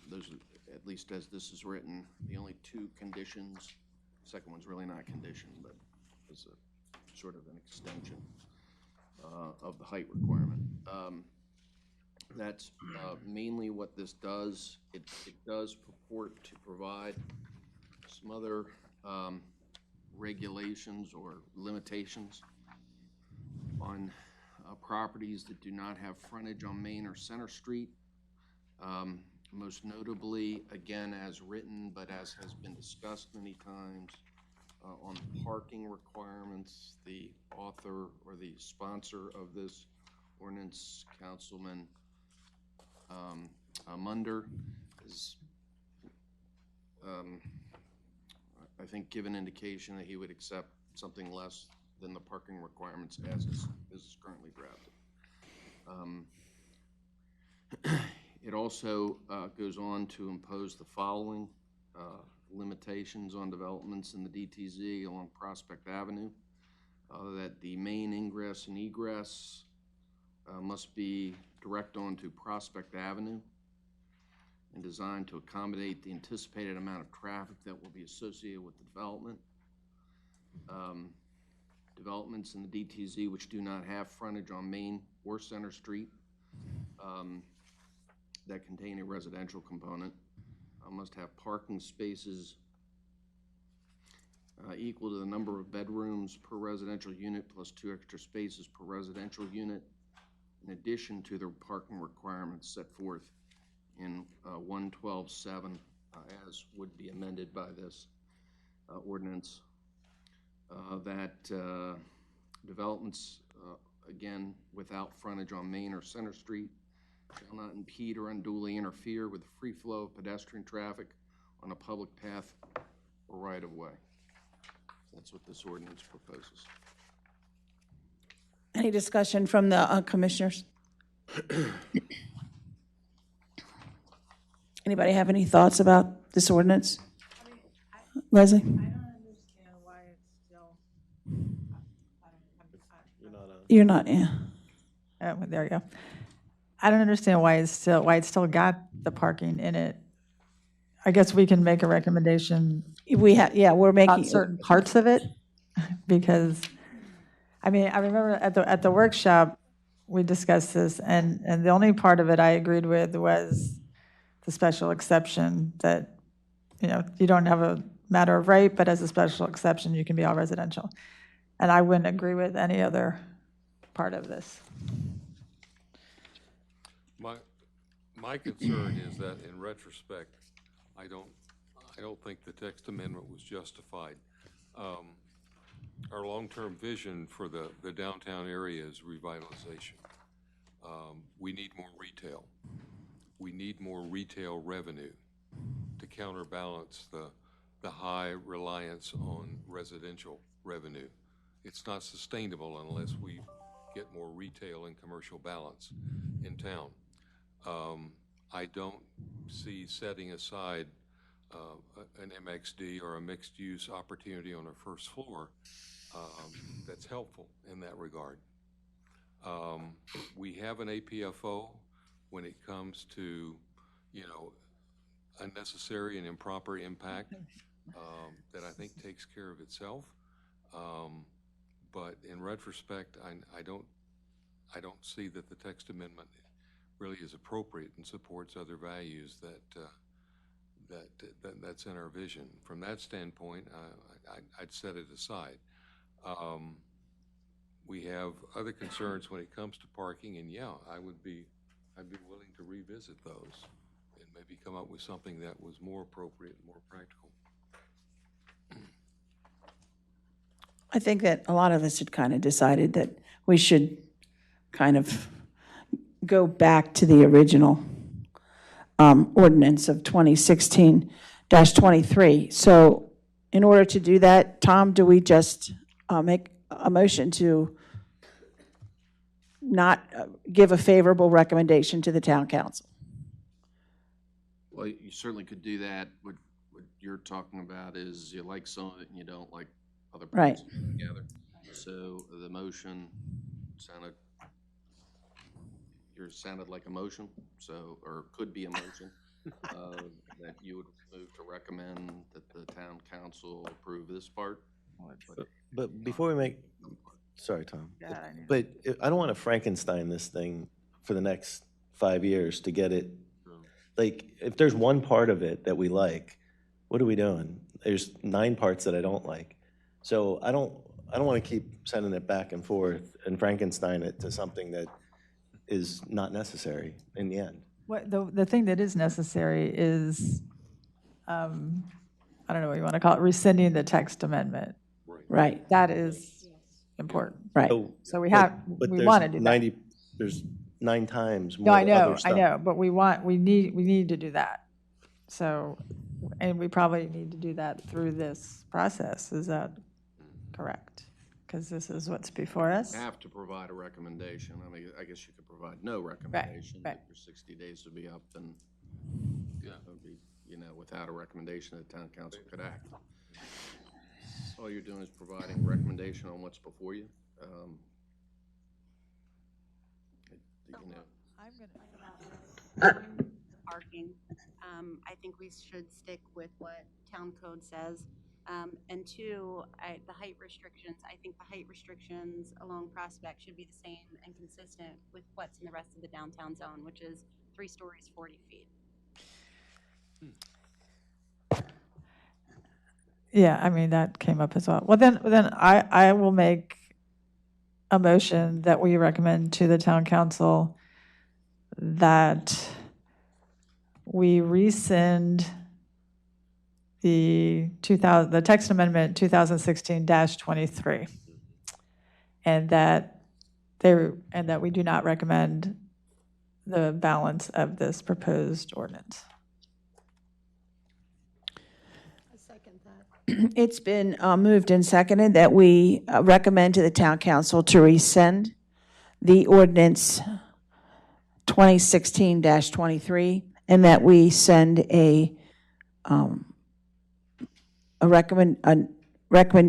Those are, at least as this is written, the only two conditions. The second one's really not a condition, but is a sort of an extension of the height requirement. That's mainly what this does. It does purport to provide some other regulations or limitations on properties that do not have frontage on Main or Center Street. Most notably, again, as written, but as has been discussed many times, on parking requirements, the author or the sponsor of this ordinance, Councilman Munder, is I think given indication that he would accept something less than the parking requirements as is currently drafted. It also goes on to impose the following limitations on developments in the DTZ along Prospect Avenue, that the main ingress and egress must be direct onto Prospect Avenue and designed to accommodate the anticipated amount of traffic that will be associated with the development. Developments in the DTZ which do not have frontage on Main or Center Street that contain a residential component must have parking spaces equal to the number of bedrooms per residential unit plus 2 extra spaces per residential unit, in addition to the parking requirements set forth in 112.7 as would be amended by this ordinance. That developments, again, without frontage on Main or Center Street shall not impede or unduly interfere with the free flow of pedestrian traffic on a public path or right-of-way. That's what this ordinance proposes. Any discussion from the commissioners? Anybody have any thoughts about this ordinance? Leslie? I don't understand why it's still, You're not on. You're not, yeah. there you go. I don't understand why it's still got the parking in it. I guess we can make a recommendation We have, yeah, we're on making, certain parts of it, because, I mean, I remember at the workshop, we discussed this, and the only part of it I agreed with was the special exception that, you don't have a matter of right, but as a special exception, you can be all residential. And I wouldn't agree with any other part of this. My concern is that in retrospect, I don't think the text amendment was justified. Our long-term vision for the downtown area is revitalization. We need more retail. We need more retail revenue to counterbalance the high reliance on residential revenue. It's not sustainable unless we get more retail and commercial balance in town. I don't see setting aside an MXD or a mixed-use opportunity on our first floor that's helpful in that regard. We have an APFO when it comes to, unnecessary and improper impact that I think takes care of itself. But in retrospect, I don't see that the text amendment really is appropriate and supports other values that's in our vision. From that standpoint, I'd set it aside. We have other concerns when it comes to parking, and yeah, I'd be willing to revisit those and maybe come up with something that was more appropriate and more practical. I think that a lot of us had kind of decided that we should kind of go back to the original ordinance of 2016-23. So in order to do that, Tom, do we just make a motion to not give a favorable recommendation to the town council? Well, you certainly could do that. What you're talking about is you like some of it and you don't like other parts of it together. So the motion sounded like a motion, or could be a motion, that you would move to recommend that the town council approve this part. But before we make, sorry, Tom, but I don't want to Frankenstein this thing for the next 5 years to get it. Like, if there's one part of it that we like, what are we doing? There's 9 parts that I don't like. So I don't want to keep sending it back and forth and Frankenstein it to something that is not necessary in the end. What, the thing that is necessary is, I don't know what you want to call it, rescinding the text amendment. Right. That is important. Right. So we But want to do that. There's 9 times more No, other stuff. I know, but we need to do that. So, and we probably need to do that through this process. Is that correct? Because this is what's before us. You have to provide a recommendation. I mean, I guess you could provide no recommendation. Right. Your 60 days would be up, and it would be, without a recommendation, the town council could act. All you're doing is providing a recommendation on what's before you. Parking. I think we should stick with what town code says. And 2, the height restrictions, I think the height restrictions along Prospect should be the same and consistent with what's in the rest of the downtown zone, which is 3 stories, 40 feet. Yeah, I mean, that came up as well. Well, then I will make a motion that we recommend to the town council that we rescind the text amendment 2016-23, and that we do not recommend the balance of this proposed ordinance. I second that. It's been moved and seconded that we recommend to the town council to rescind the ordinance 2016-23, and that we send a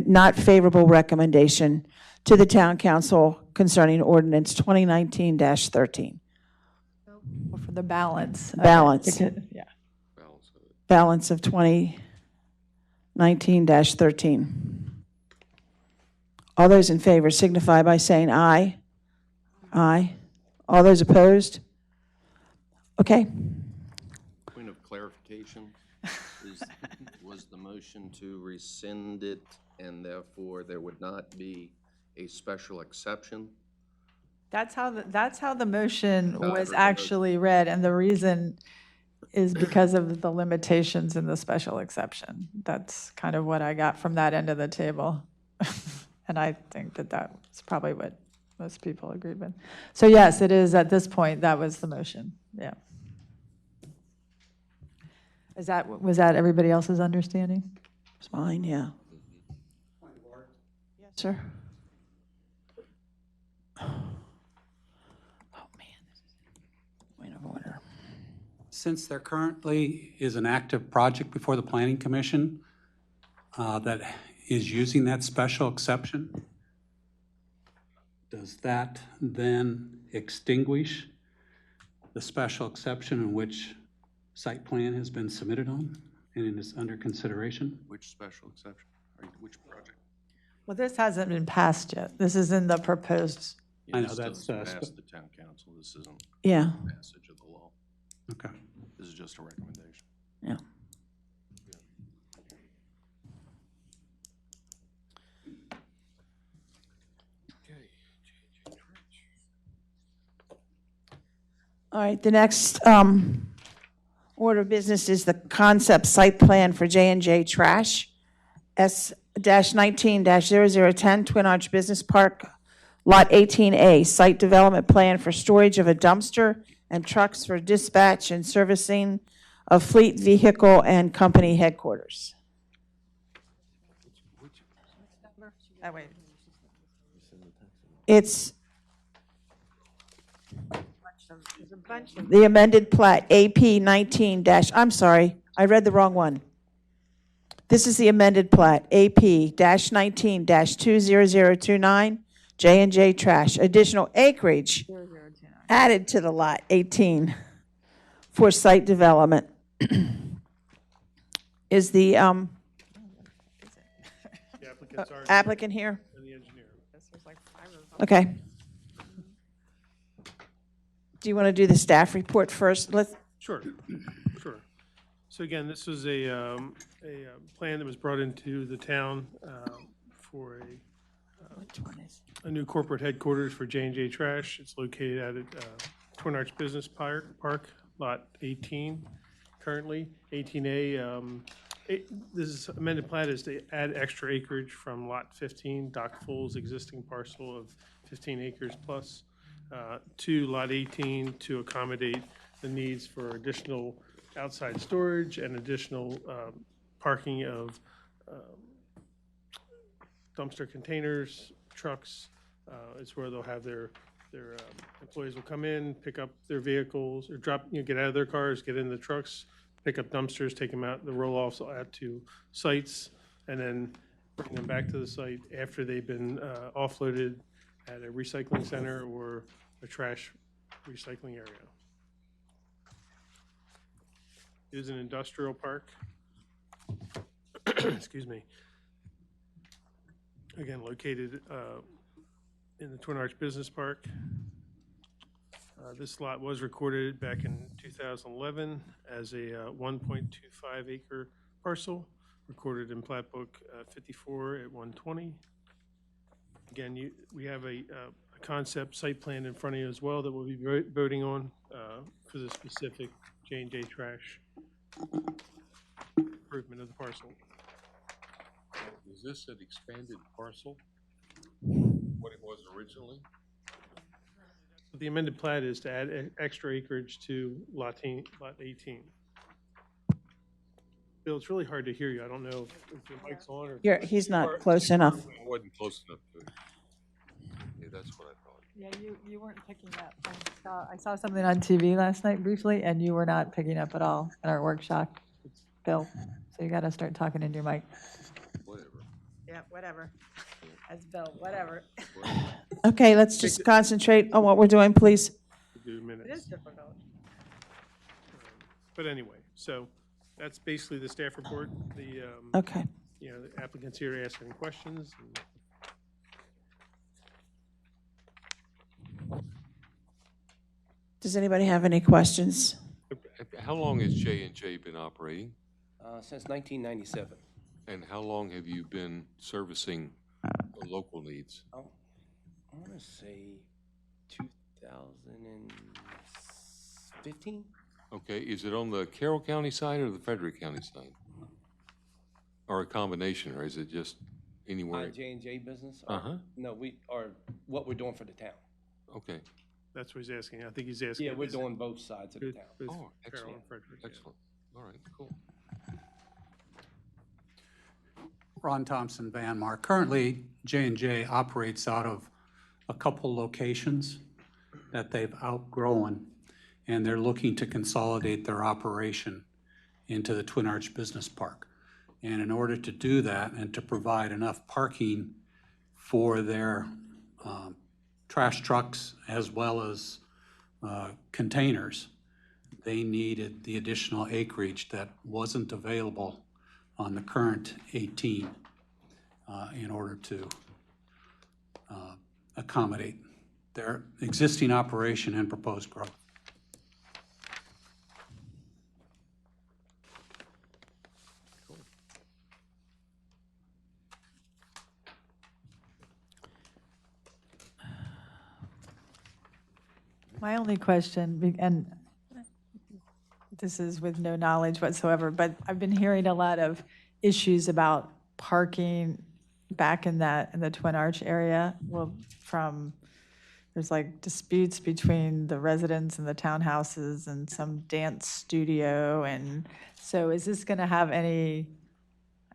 not favorable recommendation to the town council concerning ordinance 2019-13. For the balance. of it, Balance. because- Yeah. Balance of it. Balance of 2019-13. All those in favor signify by saying aye. Aye. All those opposed? Okay. Point of clarification, was the motion to rescind it and therefore there would not be a special exception? That's how the motion I was heard the actually read, and the reason is because of the limitations in the special exception. That's kind of what I got from that end of the table. And I think that that's probably what most people agreed with. So yes, it is at this point, that was the motion, yeah. Was that everybody else's understanding? It's mine, yeah. Yes, sir. Oh, man. Point of order. Since there currently is an active project before the Planning Commission that is using that special exception, does that then extinguish the special exception in which site plan has been submitted on and is under consideration? Which special exception? Which project? Well, this hasn't been passed yet. This is in the proposed. I know This that's, doesn't pass the town council. This isn't Yeah, passage of the law. Okay. This is just a recommendation. yeah. All right, the next order of business is the concept site plan for J&J Trash, S-19-0010 Twin Arch Business Park, Lot 18A, site development plan for storage of a dumpster and trucks for dispatch and servicing of fleet vehicle and company headquarters. Oh, wait. It's the amended plat, AP 19 dash, I'm sorry, I read the wrong one. This is the amended plat, AP 19-20029, J&J Trash, additional acreage added to the lot 18 for site development. Is the The applicants are applicant here? and the engineer. Okay. Do you want to do the staff report first? Sure, sure. So again, this was a plan that was brought into the town for a new corporate headquarters for J&J Trash. It's located at Twin Arch Business Park, Lot 18, currently. 18A, this amended plat is to add extra acreage from Lot 15, Doc Full's existing parcel of 15 acres plus, to Lot 18 to accommodate the needs for additional outside storage and additional parking of dumpster containers, trucks. It's where they'll have their employees will come in, pick up their vehicles, or get out of their cars, get in the trucks, pick up dumpsters, take them out. The roll-offs will add to sites, and then bring them back to the site after they've been offloaded at a recycling center or a trash recycling area. It is an industrial park. Excuse me. Again, located in the Twin Arch Business Park. This lot was recorded back in 2011 as a 1.25 acre parcel, recorded in Plat Book 54 at 120. Again, we have a concept site plan in front of you as well that we'll be voting on for the specific J&J Trash improvement of the parcel. Is this an expanded parcel, what it was originally? The amended plat is to add extra acreage to Lot 18. Bill, it's really hard to hear you. I don't know if your mic's on or. He's not close enough. I wasn't close enough to it. Yeah, that's what I thought. Yeah, you weren't picking up. I saw something on TV last night briefly, and you were not picking up at all at our workshop, Bill. So you got to start talking into your mic. Whatever. Yeah, whatever. as Bill, whatever. Okay, let's just concentrate on what we're doing, please. Do minutes. It is difficult. But anyway, so that's basically the staff report. The, Okay. you know, the applicant's here to ask any questions. Does anybody have any questions? How long has J&J been operating? Since 1997. And how long have you been servicing local needs? I want to say 2015. Okay, is it on the Carroll County side or the Frederick County side? Or a combination, or is it just anywhere? J&J business? Uh-huh. No, we are, what we're doing for the town. Okay. That's what he's asking. I think he's asking. Yeah, we're is it doing both sides of the town. with Oh, Carroll excellent, and Frederick, yeah. excellent. All right, cool. Ron Thompson, Van Mark. Currently, J&J operates out of a couple locations that they've outgrown, and they're looking to consolidate their operation into the Twin Arch Business Park. And in order to do that and to provide enough parking for their trash trucks as well as containers, they needed the additional acreage that wasn't available on the current 18 in order to accommodate their existing operation and proposed growth. My only question, and this is with no knowledge whatsoever, but I've been hearing a lot of issues about parking back in the Twin Arch area. Well, there's like disputes between the residents and the townhouses and some dance studio. And so is this going to have any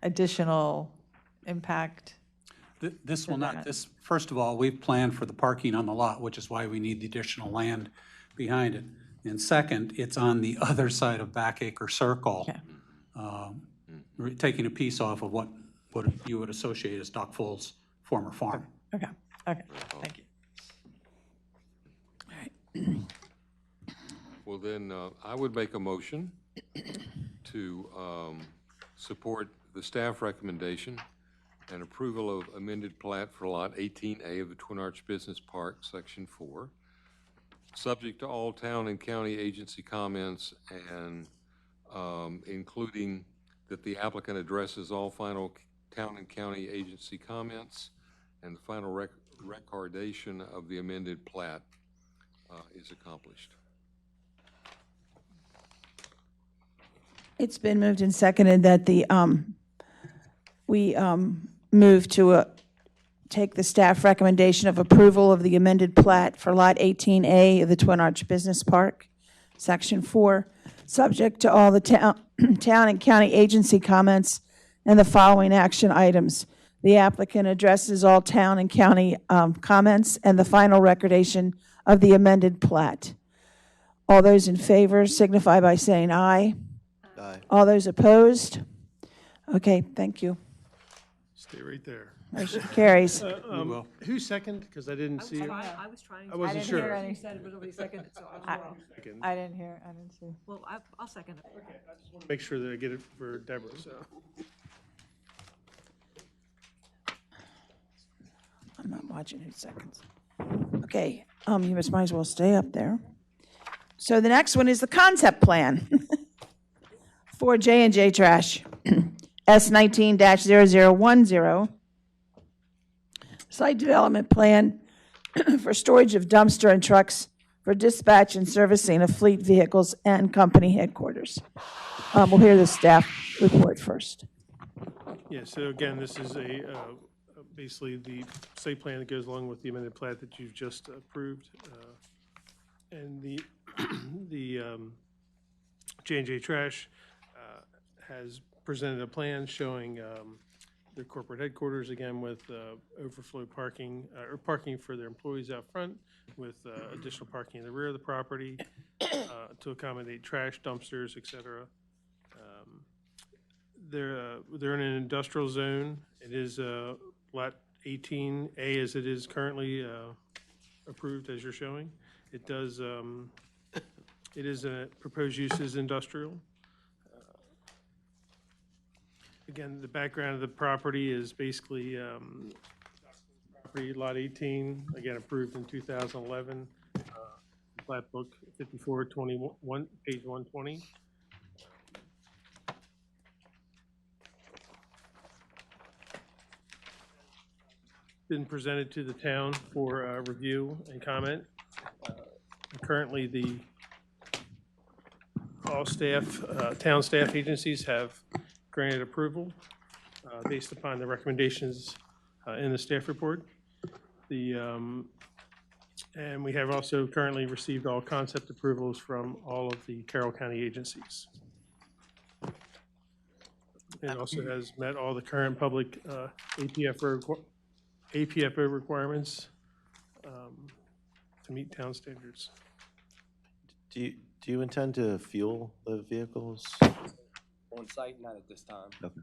additional impact? This will not, first of all, we've planned for the parking on the lot, which is why we need the additional land behind it. And second, it's on the other side of Backacre Circle, taking a piece off of what you would associate as Doc Full's former farm. Okay, thank you. Well, then, I would make a motion to support the staff recommendation and approval of amended plat for Lot 18A of the Twin Arch Business Park, Section 4, subject to all town and county agency comments and including that the applicant addresses all final town and county agency comments and the final recordation of the amended plat is accomplished. It's been moved and seconded that we move to take the staff recommendation of approval of the amended plat for Lot 18A of the Twin Arch Business Park, Section 4, subject to all the town and county agency comments and the following action items. The applicant addresses all town and county comments and the final recordation of the amended plat. All those in favor signify by saying aye. Aye. All those opposed? Okay, thank you. Stay right there. Motion carries. Who's second? Because I didn't see it. I was trying. I wasn't sure. I didn't hear any. You said it would be second, so I was wrong. Second. I didn't hear, I didn't see. Well, I'll second it. Okay, I just want to make sure that I get it for Deborah, so. I'm not watching who seconds. Okay, you might as well stay up there. So the next one is the concept plan for J&J Trash, S19-0010. Site development plan for storage of dumpster and trucks for dispatch and servicing of fleet vehicles and company headquarters. We'll hear the staff report first. Yeah, so again, this is basically the site plan that goes along with the amended plat that you've just approved. And the J&J Trash has presented a plan showing their corporate headquarters, again, with overflow parking, or parking for their employees out front, with additional parking in the rear of the property to accommodate trash, dumpsters, et cetera. They're in an industrial zone. It is lot 18A as it is currently approved as you're showing. It does, it is a proposed use is industrial. Again, the background of the property is basically property lot 18, again approved in 2011, plat book 5421, page 120. Been presented to the town for review and comment. Currently, all staff, town staff agencies have granted approval based upon the recommendations in the staff report. And we have also currently received all concept approvals from all of the Carroll County agencies. It also has met all the current public APFO requirements to meet town standards. Do you intend to fuel the vehicles? On site, not at this time. Okay.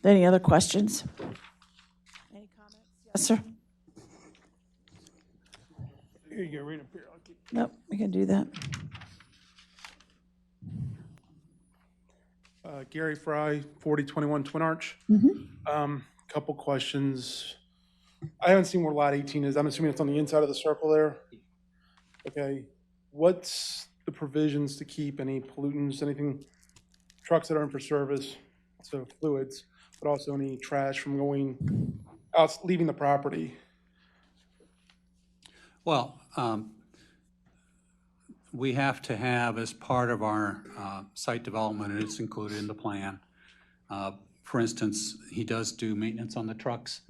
Any other questions? Any comments? Yes, sir. Here you go, right up here. I'll keep. Nope, we can do that. Gary Fry, 4021 Twin Arch. Couple questions. I haven't seen where lot 18 is. I'm assuming it's on the inside of the circle there. Okay. What's the provisions to keep any pollutants, anything, trucks that aren't for service, so fluids, but also any trash from going out, leaving the property? Well, we have to have, as part of our site development, and it's included in the plan, for instance, he does do maintenance on the trucks,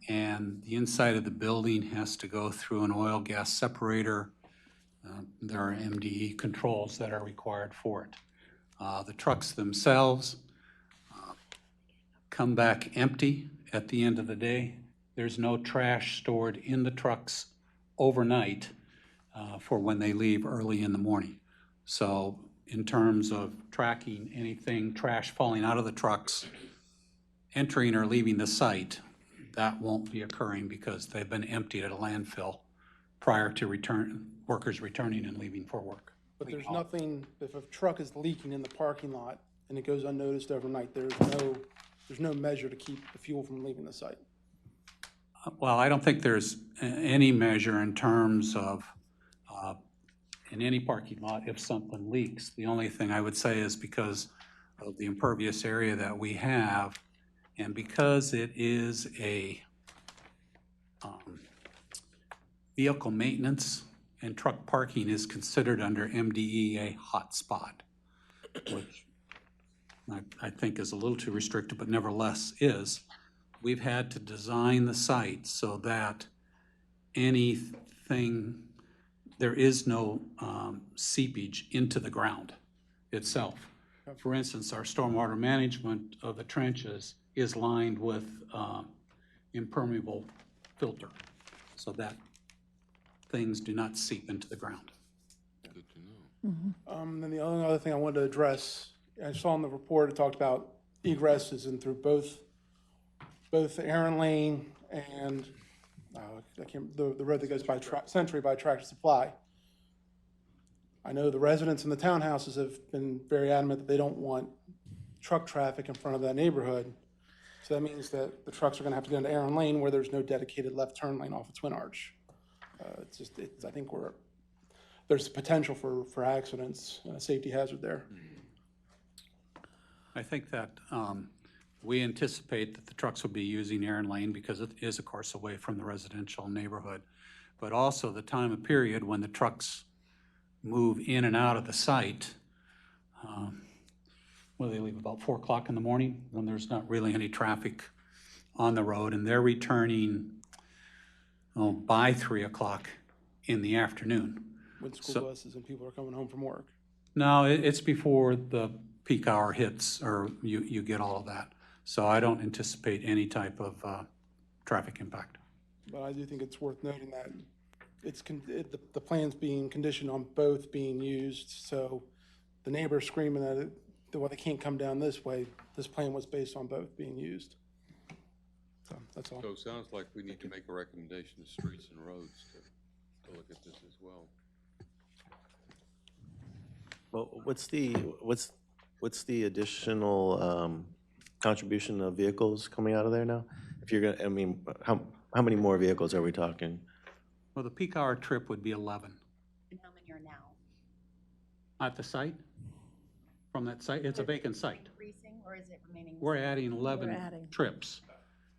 and the inside of the building has to go through an oil gas separator. There are MDE controls that are required for it. The trucks themselves come back empty at the end of the day. There's no trash stored in the trucks overnight for when they leave early in the morning. So in terms of tracking anything, trash falling out of the trucks, entering or leaving the site, that won't be occurring because they've been emptied at a landfill prior to workers returning and leaving for work. But there's nothing, if a truck is leaking in the parking lot and it goes unnoticed overnight, there's no measure to keep the fuel from leaving the site. Well, I don't think there's any measure in terms of, in any parking lot, if something leaks. The only thing I would say is because of the impervious area that we have, and because it is a vehicle maintenance and truck parking is considered under MDE hotspot, which I think is a little too restrictive, but nevertheless is. We've had to design the site so that there is no seepage into the ground itself. For instance, our stormwater management of the trenches is lined with impermeable filter so that things do not seep into the ground. Good to know. Then the only other thing I wanted to address, I saw in the report, it talked about egresses in through both Aaron Lane and the road that goes by Century by Tractor Supply. I know the residents in the townhouses have been very adamant that they don't want truck traffic in front of that neighborhood. So that means that the trucks are going to have to go into Aaron Lane where there's no dedicated left turn lane off of Twin Arch. I think there's potential for accidents and a safety hazard there. I think that we anticipate that the trucks will be using Aaron Lane because it is, of course, away from the residential neighborhood, but also the time of period when the trucks move in and out of the site. They leave about 4 o'clock in the morning when there's not really any traffic on the road, and they're returning by 3 o'clock in the afternoon. When school buses and people are coming home from work. No, it's before the peak hour hits, or you get all of that. So I don't anticipate any type of traffic impact. But I do think it's worth noting that the plan's being conditioned on both being used, so the neighbor's screaming at it, well, they can't come down this way. This plan was based on both being used. So, that's all. So it sounds like we need to make a recommendation to Streets and Roads to look at this as well. Well, what's the additional contribution of vehicles coming out of there now? If you're gonna, I mean, how many more vehicles are we talking? Well, the peak hour trip would be 11. And how many are now? At the site? From that site, it's a vacant site. Increasing, or is it remaining? We're adding 11 adding. trips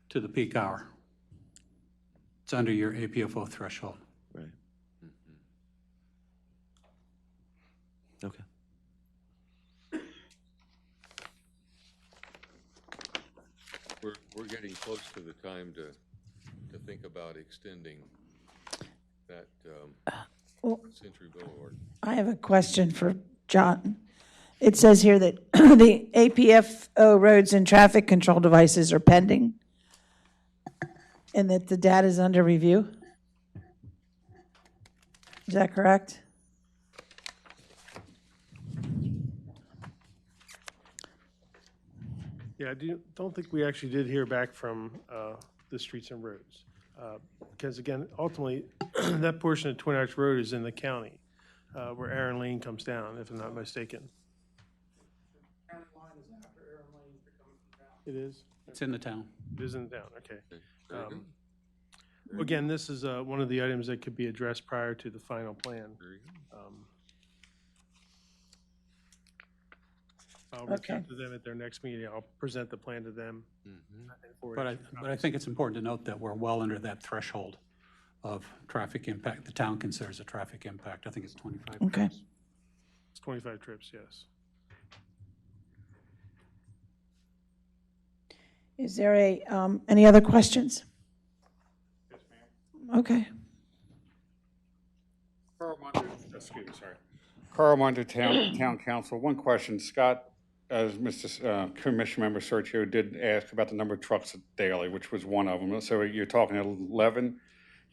to the peak hour. It's under your APFO threshold. Right. Okay. We're getting close to the time to think about extending that Century Boulevard. I have a question for John. It says here that the APFO roads and traffic control devices are pending, and that the data is under review. Is that correct? Yeah, I don't think we actually did hear back from the Streets and Roads. Because again, ultimately, that portion of Twin Arch Road is in the county, where Aaron Lane comes down, if I'm not mistaken. It is? It's in the town. It is in the town, okay. Again, this is one of the items that could be addressed prior to the final plan. I'll reach out to them at their next meeting. I'll present the plan to them. But I think it's important to note that we're well under that threshold of traffic impact. The town considers a traffic impact. I think it's 25 Okay. trips. It's 25 trips, yes. Is there any other questions? Yes, ma'am. Okay. Carl Munder, excuse me, sorry. Carl Munder, Town Council. One question, Scott, as Mr. Commission Member Sergio did ask about the number of trucks daily, which was one of them. So you're talking 11,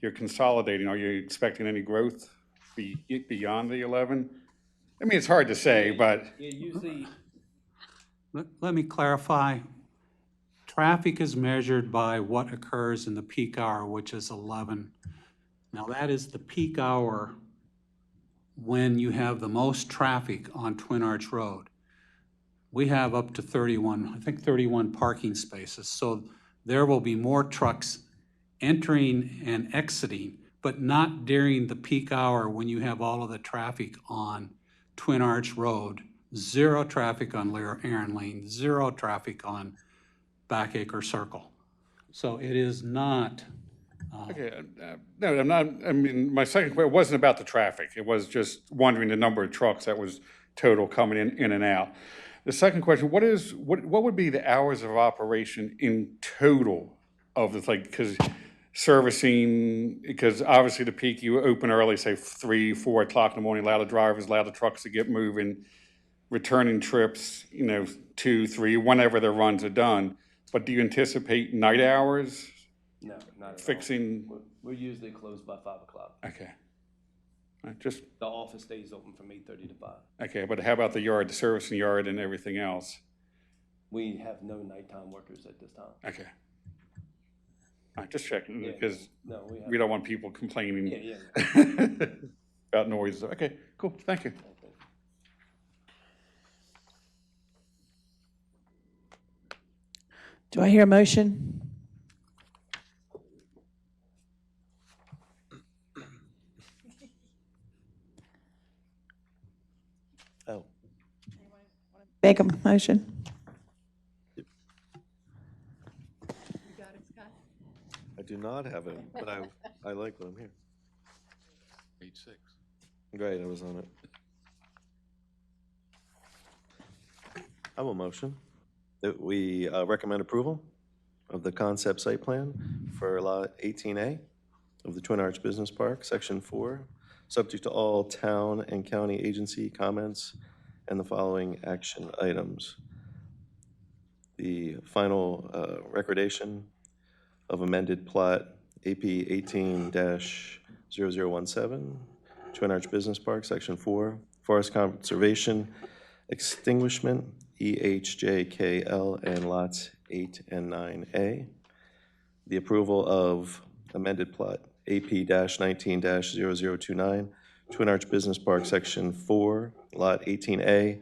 you're consolidating. Are you expecting any growth beyond the 11? I mean, it's hard to say, but. Yeah, usually. Let me clarify. Traffic is measured by what occurs in the peak hour, which is 11. Now, that is the peak hour when you have the most traffic on Twin Arch Road. We have up to 31 parking spaces. So there will be more trucks entering and exiting, but not during the peak hour when you have all of the traffic on Twin Arch Road. Zero traffic on Aaron Lane, zero traffic on Backacre Circle. So it is not. Okay, no, I'm not, I mean, my second question wasn't about the traffic. It was just wondering the number of trucks that was total coming in and out. The second question, what would be the hours of operation in total of the, like, because servicing, because obviously the peak, you open early, say 3, 4 o'clock in the morning, allow the drivers, allow the trucks to get moving, returning trips, 2, 3, whenever the runs are done. But do you anticipate night hours? No, not at Fixing. all. We're usually closed by 5 o'clock. Okay. Just. The office stays open from 8:30 to 5. Okay, but how about the yard, the servicing yard and everything else? We have no nighttime workers at this time. Okay. Just checking, Yeah, because no, we don't want people complaining Yeah. about noise. Okay, cool, thank you. Do I hear a motion? Oh. Make a motion. You got it, Scott? I do not have it, but I like what I'm hearing. 8-6. Great, I was on it. I will motion that we recommend approval of the concept site plan for Lot 18A of the Twin Arch Business Park, Section 4, subject to all town and county agency comments and the following action items. The final recordation of amended plat AP 0017, Twin Arch Business Park, Section 4, Forest Conservation Extinguishment, EHJKL, and lots 8 and 9A. The approval of amended plot AP-19-0029, Twin Arch Business Park, Section 4, Lot 18A,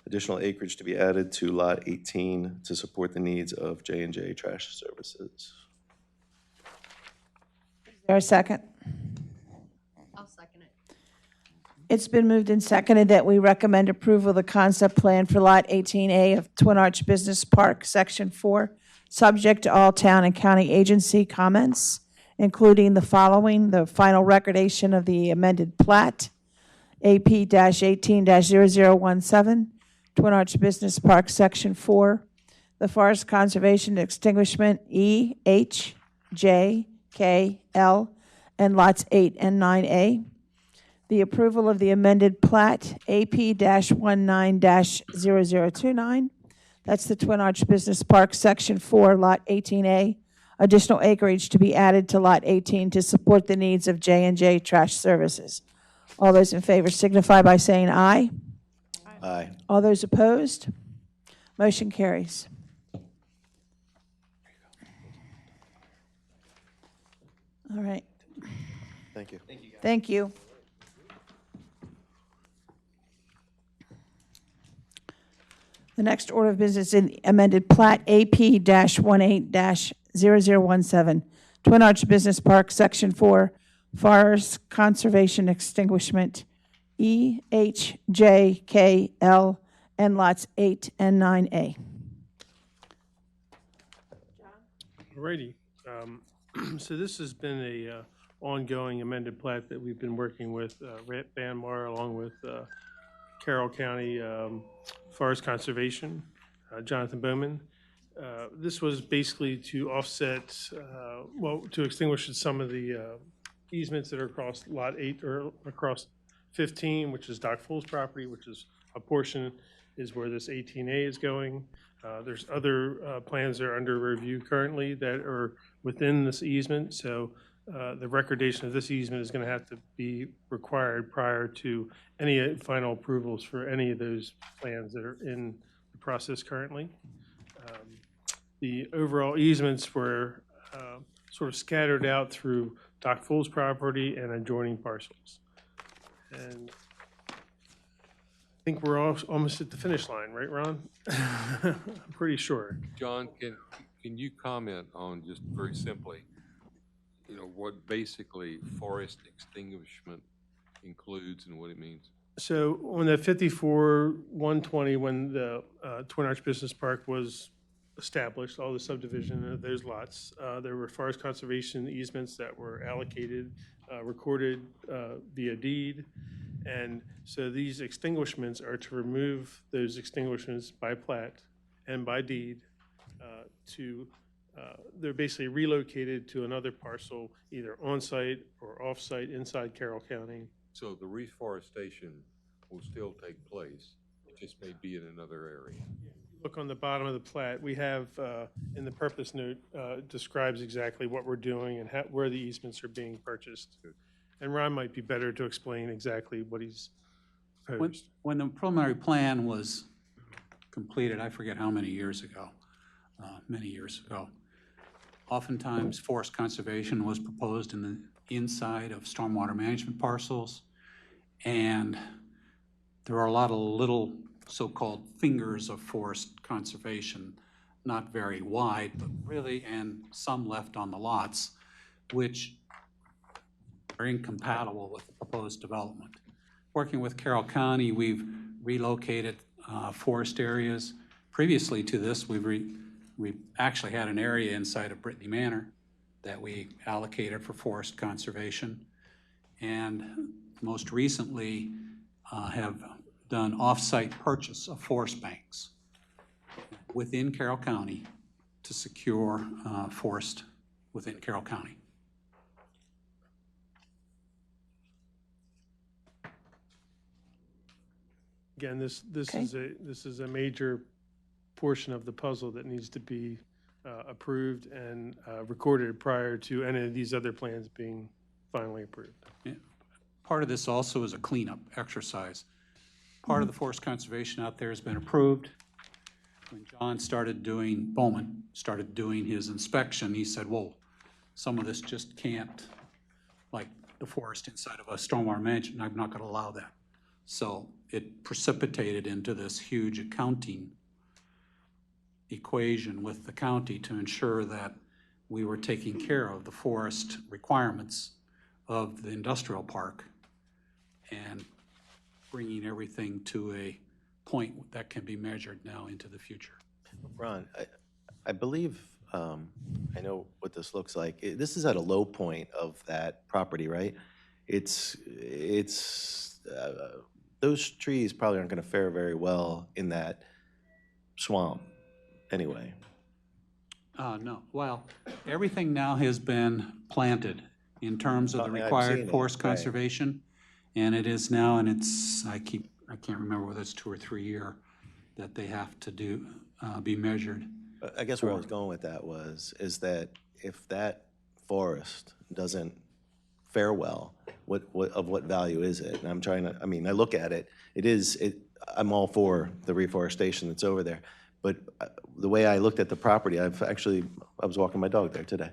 additional acreage to be added to Lot 18 to support the needs of J&J Trash Services. Is there a second? I'll second it. It's been moved and seconded that we recommend approval of the concept plan for Lot 18A of Twin Arch Business Park, Section 4, subject to all town and county agency comments, including the following: the final recordation of the amended plat, AP-18-0017, Twin Arch Business Park, Section 4, the Forest Conservation Extinguishment, EHJKL, and lots 8 and 9A. The approval of the amended plat, AP-19-0029, that's the Twin Arch Business Park, Section 4, Lot 18A, additional acreage to be added to Lot 18 to support the needs of J&J Trash Services. All those in favor signify by saying aye. Aye. All those opposed? Motion carries. All right. Thank you. Thank you. The next order of business in amended plat AP-18-0017, Twin Arch Business Park, Section 4, Forest Conservation Extinguishment, EHJKL, and lots 8 and 9A. Alrighty. So this has been a ongoing amended plat that we've been working with Banmar along with Carroll County Forest Conservation, Jonathan Bowman. This was basically to offset, to extinguish some of the easements that are across Lot 8 or across 15, which is Doc Fool's property, which is a portion is where this 18A is going. There's other plans that are under review currently that are within this easement. So the recordation of this easement is going to have to be required prior to any final approvals for any of those plans that are in the process currently. The overall easements were sort of scattered out through Doc Fool's property and adjoining parcels. And I think we're almost at the finish line, right, Ron? I'm pretty sure. John, can you comment on, just very simply, what basically forest extinguishment includes and what it means? So on the 54-120, when the Twin Arch Business Park was established, all the subdivision of those lots, there were forest conservation easements that were allocated, recorded via deed. And so these extinguishments are to remove those extinguishments by plat and by deed they're basically relocated to another parcel, either on-site or off-site inside Carroll County. So the reforestation will still take place, it just may be in another area. Look on the bottom of the plat, we have, in the purpose note, describes exactly what we're doing and where the easements are being purchased. And Ron might be better to explain exactly what he's proposed. When the preliminary plan was completed, I forget how many years ago, oftentimes forest conservation was proposed in the inside of stormwater management parcels, and there are a lot of little so-called fingers of forest conservation, not very wide, but really, and some left on the lots, which are incompatible with the proposed development. Working with Carroll County, we've relocated forest areas. Previously to this, we actually had an area inside of Brittany Manor that we allocated for forest conservation, and most recently have done off-site purchase of forest banks within Carroll County to secure forest within Carroll County. Again, this is a major portion of the puzzle that needs to be approved and recorded prior to any of these other plans being finally approved. Part of this also is a cleanup exercise. Part of the forest conservation out there has been approved. When Bowman started doing his inspection, he said, whoa, some of this just can't, like the forest inside of a stormwater management, I'm not gonna allow that. So it precipitated into this huge accounting equation with the county to ensure that we were taking care of the forest requirements of the industrial park and bringing everything to a point that can be measured now into the future. Ron, I believe, I know what this looks like. This is at a low point of that property, right? Those trees probably aren't going to fare very well in that swamp anyway. No, well, everything now has been planted in terms of the I've seen required it, forest right. conservation. And it is now, and it's, I can't remember whether it's 2 or 3 year that they have to do, be measured. I guess where I was going with that is that if that forest doesn't fare well, what value is it? And I'm trying to, I mean, I look at it, I'm all for the reforestation that's over there. But the way I looked at the property, I was walking my dog there today.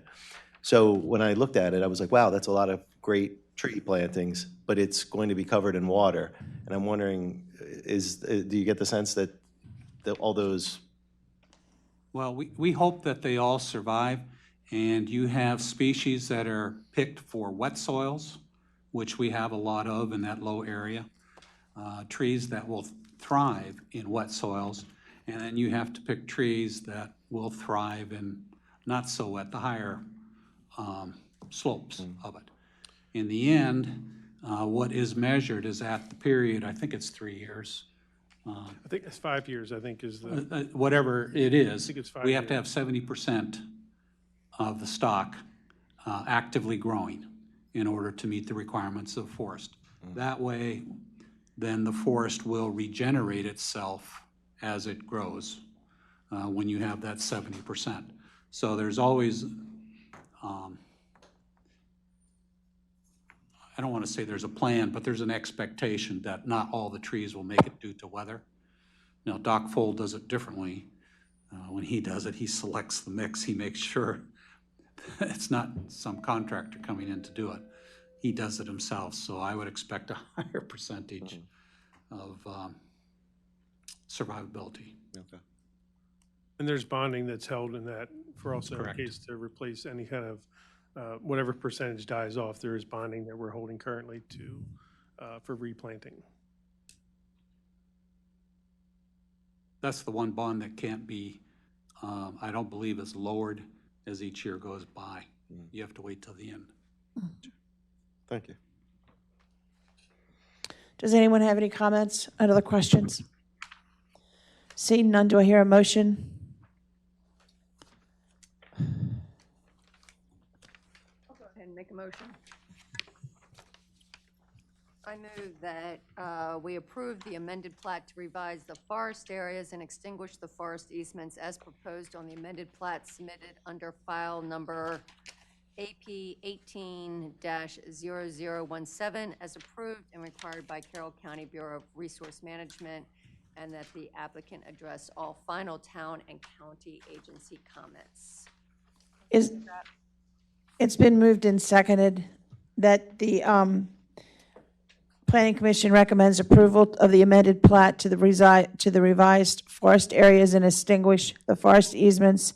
So when I looked at it, I was like, wow, that's a lot of great tree plantings, but it's going to be covered in water. And I'm wondering, do you get the sense that all those... Well, we hope that they all survive, and you have species that are picked for wet soils, which we have a lot of in that low area, trees that will thrive in wet soils, and then you have to pick trees that will thrive in not so wet, the higher slopes of it. In the end, what is measured is at the period, I think it's 3 years. I think it's 5 years, I think is the, Whatever it is, I think it's 5 we have to years. have 70% of the stock actively growing in order to meet the requirements of forest. That way, then the forest will regenerate itself as it grows when you have that 70%. So there's always, I don't want to say there's a plan, but there's an expectation that not all the trees will make it due to weather. Now, Doc Fold does it differently. When he does it, he selects the mix. He makes sure it's not some contractor coming in to do it. He does it himself, so I would expect a higher percentage of survivability. Okay. And there's bonding that's held in that for also in Correct. case to replace any kind of, whatever percentage dies off, there is bonding that we're holding currently for replanting. That's the one bond that can't be, I don't believe is lowered as each year goes by. You have to wait till the end. Thank you. Does anyone have any comments, other questions? Seeing none, do I hear a motion? I'll go ahead and make a motion. I move that we approve the amended plat to revise the forest areas and extinguish the forest easements as proposed on the amended plat submitted under file number AP 18-0017 as approved and required by Carroll County Bureau of Resource Management, and that the applicant address all final town and county agency comments. It's been moved and seconded that the Planning Commission recommends approval of the amended plat to the revised forest areas and extinguish the forest easements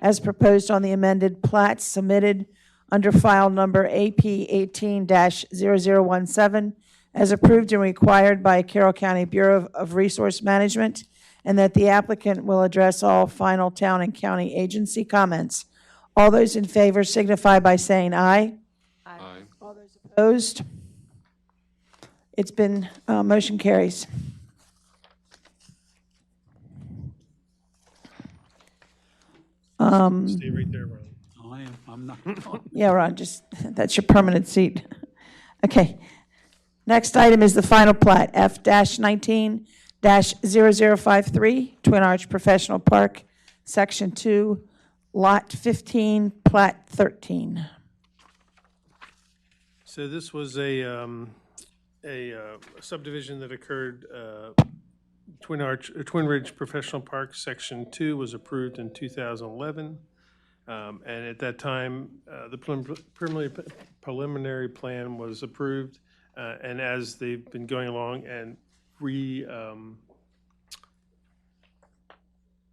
as proposed on the amended plat submitted under file number AP 18-0017 as approved and required by Carroll County Bureau of Resource Management, and that the applicant will address all final town and county agency comments. All those in favor signify by saying aye. Aye. All those opposed? It's been, motion carries. Stay right there, Ron. Oh, I am, I'm not going. Yeah, Ron, just, that's your permanent seat. Okay. Next item is the final plat, F-19-0053, Twin Arch Professional Park, Section 2, Lot 15, Plat 13. So this was a subdivision that occurred, Twin Ridge Professional Park, Section 2 was approved in 2011. And at that time, the preliminary plan was approved. And as they've been going along and oh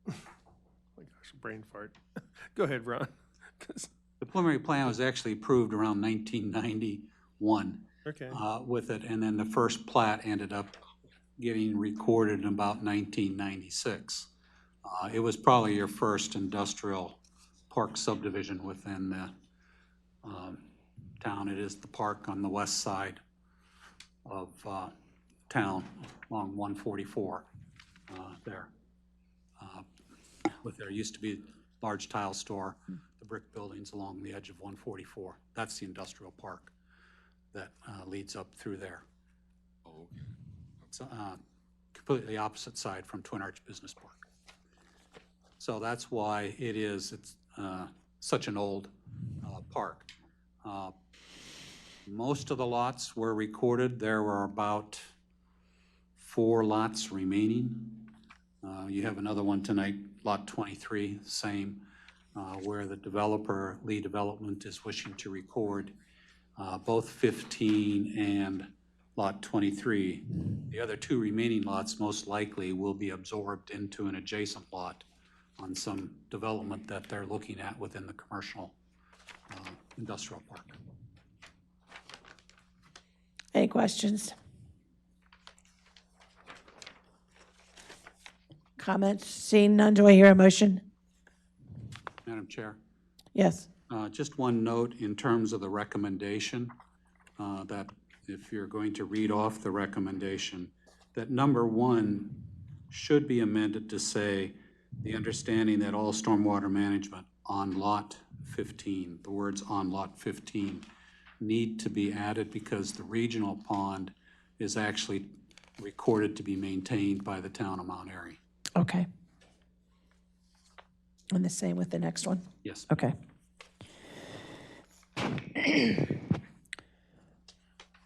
my gosh, brain fart. Go ahead, Ron. The preliminary plan was actually approved around 1991. Okay. With it, and then the first plat ended up getting recorded in about 1996. It was probably your first industrial park subdivision within the town. It is the park on the west side of town along 144 there. There used to be a large tile store, the brick buildings along the edge of 144. That's the industrial park that leads up through there. Oh, It's completely opposite side from Twin Arch Business Park. So that's why it's such an old park. Most of the lots were recorded. There were about 4 lots remaining. You have another one tonight, lot 23, same, where the developer, Lee Development, is wishing to record both 15 and lot 23. The other 2 remaining lots most likely will be absorbed into an adjacent lot on some development that they're looking at within the commercial industrial park. Any questions? Comments? Seeing none, do I hear a motion? Madam Chair? Yes. Just one note in terms of the recommendation, that if you're going to read off the recommendation, that number 1 should be amended to say, the understanding that all stormwater management on lot 15, the words on lot 15, need to be added because the regional pond is actually recorded to be maintained by the town of Mount Airy. Okay. And the same with the next one? Yes. Okay.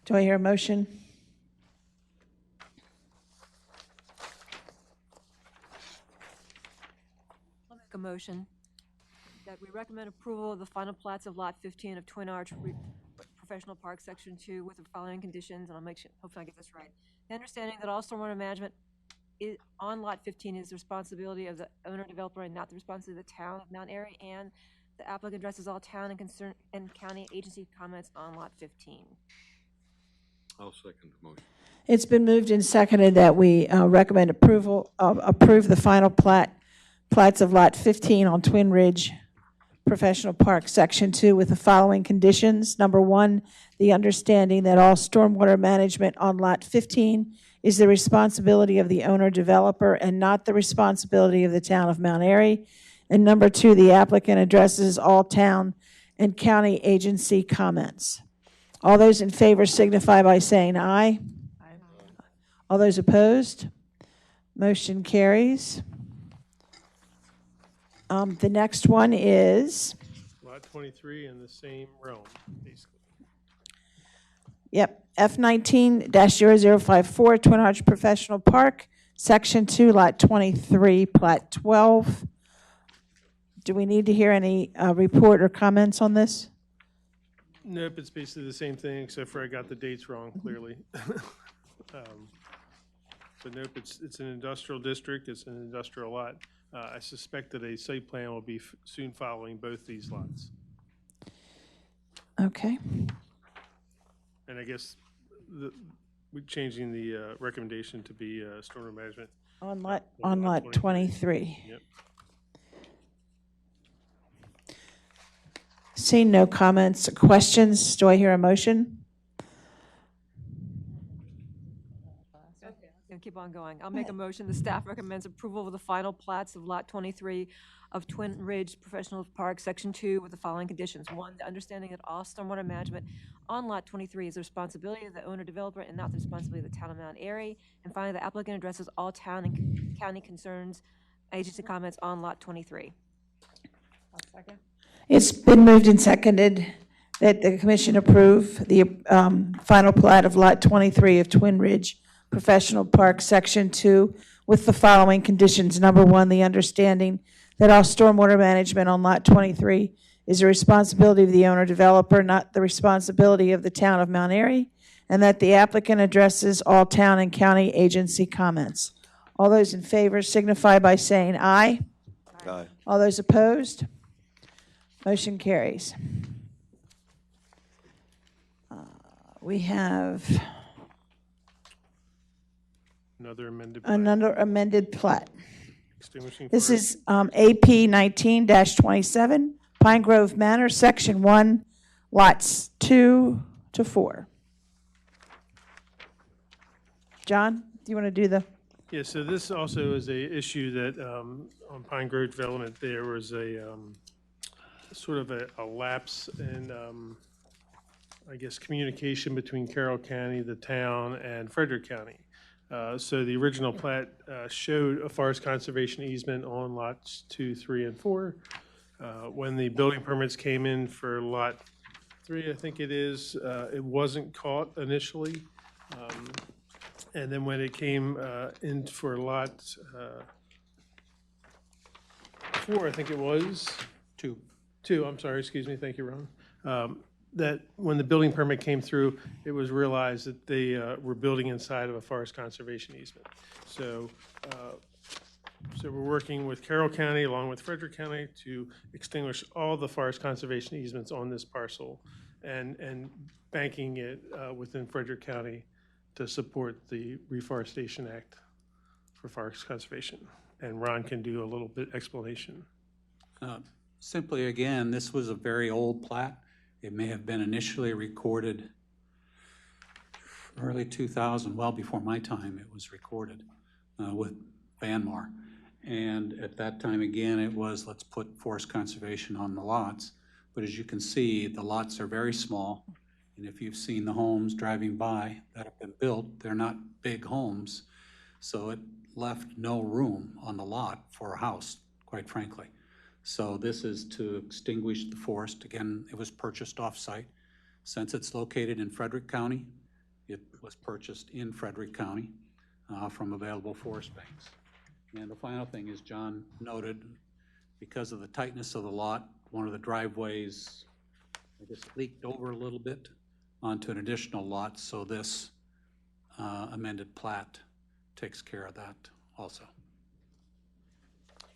Do I hear a motion? I'll make a motion that we recommend approval of the final plats of Lot 15 of Twin Arch Professional Park, Section 2, with the following conditions, and I'll make sure, hopefully I get this right. The understanding that all stormwater management on Lot 15 is the responsibility of the owner developer and not the responsibility of the town of Mount Airy, and the applicant addresses all town and county agency comments on Lot 15. I'll second the motion. It's been moved and seconded that we recommend approve the final plats of Lot 15 on Twin Ridge Professional Park, Section 2, with the following conditions. Number 1, the understanding that all stormwater management on Lot 15 is the responsibility of the owner developer and not the responsibility of the town of Mount Airy. And number 2, the applicant addresses all town and county agency comments. All those in favor signify by saying aye. Aye. All those opposed? Motion carries. The next one is? Lot 23 in the same realm, basically. Yep, F19-0054, Twin Arch Professional Park, Section 2, Lot 23, Plat 12. Do we need to hear any report or comments on this? Nope, it's basically the same thing, except for I got the dates wrong, clearly. But nope, it's an industrial district, it's an industrial lot. I suspect that a site plan will be soon following both these lots. Okay. And I guess we're changing the recommendation to be stormwater management. On lot 23. Yep. Seeing no comments or questions, do I hear a motion? And keep on going. I'll make a motion. The staff recommends approval of the final plats of Lot 23 of Twin Ridge Professional Park, Section 2, with the following conditions. 1, the understanding that all stormwater management on Lot 23 is the responsibility of the owner developer and not the responsibility of the town of Mount Airy. And finally, the applicant addresses all town and county concerns, agency comments on Lot 23. It's been moved and seconded that the commission approve the final plat of Lot 23 of Twin Ridge Professional Park, Section 2, with the following conditions. Number one, the understanding that all stormwater management on Lot 23 is the responsibility of the owner-developer, not the responsibility of the town of Mount Airy, and that the applicant addresses all town and county agency comments. All those in favor signify by saying aye. Aye. All those opposed? Motion carries. We have Another amended plan. another amended plat. Extinguishing This fire. is AP 19-27, Pine Grove Manor, Section 1, lots 2 to 4. John, do you want to do the? Yeah, so this also is a issue that on Pine Grove Development, there was a sort of a lapse in, I guess, communication between Carroll County, the town, and Frederick County. So the original plat showed a forest conservation easement on lots 2, 3, and 4. When the building permits came in for lot 3, I think it is, it wasn't caught initially. And then when it came in for lot 4, I think it was. 2, I'm sorry, excuse me, thank you, Ron. That when the building permit came through, it was realized that they were building inside of a forest conservation easement. So, so we're working with Carroll County along with Frederick County to extinguish all the forest conservation easements on this parcel and banking it within Frederick County to support the Reforestation Act for forest conservation. And Ron can do a little bit explanation. Simply, again, this was a very old plat. It may have been initially recorded early 2000, well before my time it was recorded with Vanmar. And at that time, again, it was, let's put forest conservation on the lots. But as you can see, the lots are very small. And if you've seen the homes driving by that have been built, they're not big homes. So it left no room on the lot for a house, quite frankly. So this is to extinguish the forest. Again, it was purchased off-site. Since it's located in Frederick County, it was purchased in Frederick County from available forest banks. And the final thing is, John noted, because of the tightness of the lot, one of the driveways, I guess, leaked over a little bit onto an additional lot. So this amended plat takes care of that also.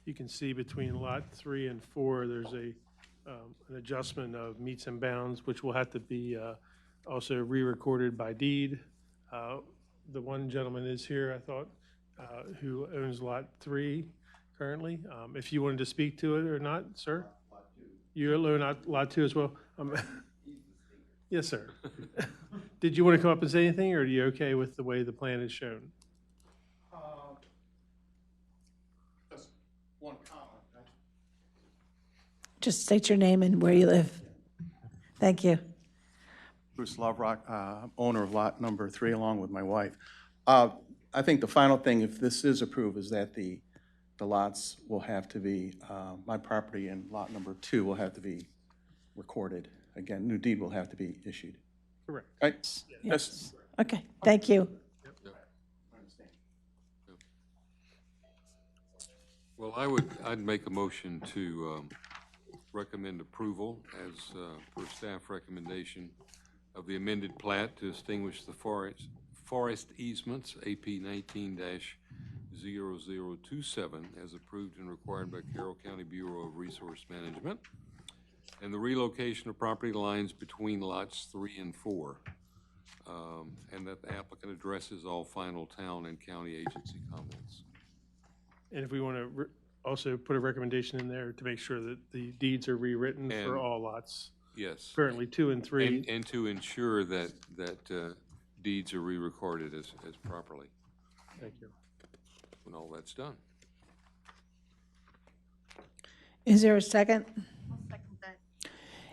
You can see between lot 3 and 4, there's an adjustment of meets and bounds, which will have to be also re-recorded by deed. The one gentleman is here, I thought, who owns lot 3 currently. If you wanted to speak to it or not, sir? Lot 2. You own lot 2 as well? Yes, sir. Did you want to come up and say anything, or are you okay with the way the plan is shown? One comment. Just state your name and where you live. Thank you. Bruce Loverock, owner of lot number 3, along with my wife. I think the final thing, if this is approved, is that the lots will have to be, my property and lot number 2 will have to be recorded. Again, new deed will have to be issued. Correct. Right? Yes. Okay, thank you. Well, I'd make a motion to recommend approval as per staff recommendation of the amended plat to extinguish the forest easements, AP 19-0027, as approved and required by Carroll County Bureau of Resource Management, and the relocation of property lines between lots 3 and 4, and that the applicant addresses all final town and county agency comments. And if we want to also put a recommendation in there to make sure that the deeds are rewritten for all lots. Yes. Currently 2 and 3. And to ensure that deeds are re-recorded as properly. Thank you. When all that's done. Is there a second? I'll second that.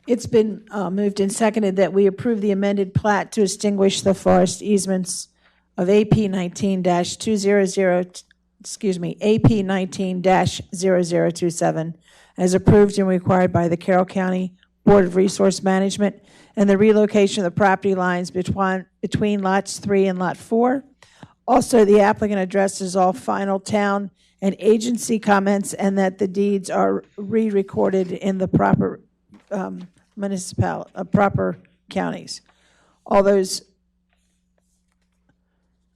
It's been moved and seconded that we approve the amended plat to extinguish the forest easements of AP 19-200, AP 19-0027, as approved and required by the Carroll County Board of Resource Management and the relocation of the property lines between lots 3 and lot 4. Also, the applicant addresses all final town and agency comments and that the deeds are re-recorded in the proper proper counties. All those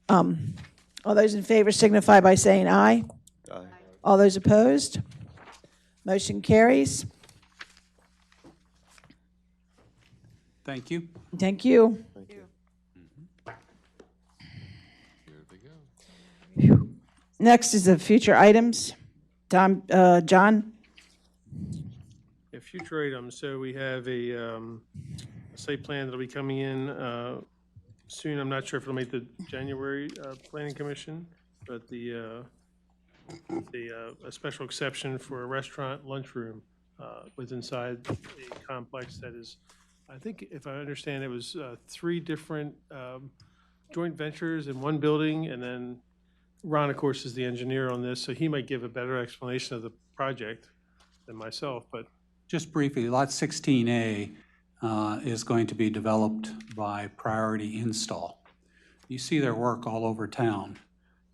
in favor signify by saying aye. Aye. All those opposed? Motion carries. Thank you. Thank you. Thank you. Here they go. Next is the future items. John? Yeah, future items, so we have a site plan that'll be coming in soon. I'm not sure if it'll make the January Planning Commission, but a special exception for a restaurant lunchroom was inside a complex that is, I think, if I understand, it was 3 different joint ventures in one building, and then Ron, of course, is the engineer on this, so he might give a better explanation of the project than myself, but. Just briefly, Lot 16A is going to be developed by Priority Install. You see their work all over town.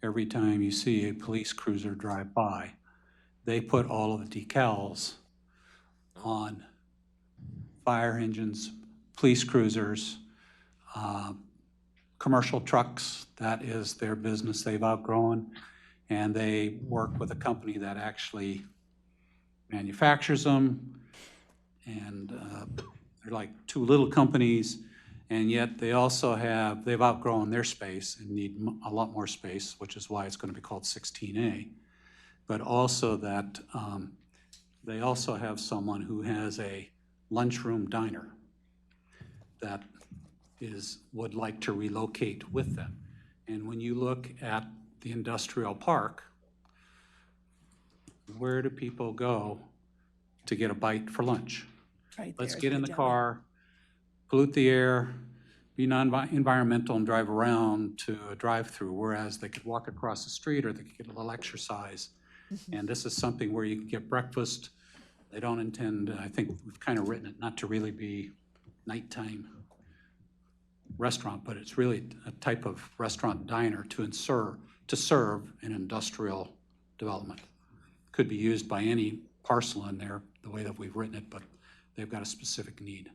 Every time you see a police cruiser drive by, they put all of the decals on fire engines, police cruisers, commercial trucks. That is their business they've outgrown. And they work with a company that actually manufactures them. And they're like 2 little companies. And yet they've outgrown their space and need a lot more space, which is why it's going to be called 16A. But also that they also have someone who has a lunchroom diner that would like to relocate with them. And when you look at the industrial park, where do people go to get a bite for lunch? Right Let's there, get in the right down car, pollute the air, be non-environmental and drive around to a drive-through, whereas they could walk across the street or they could get a little exercise. And this is something where you can get breakfast. They don't intend, I think we've kind of written it not to really be nighttime restaurant, but it's really a type of restaurant diner to serve an industrial development. Could be used by any parcel in there, the way that we've written it, but they've got a specific need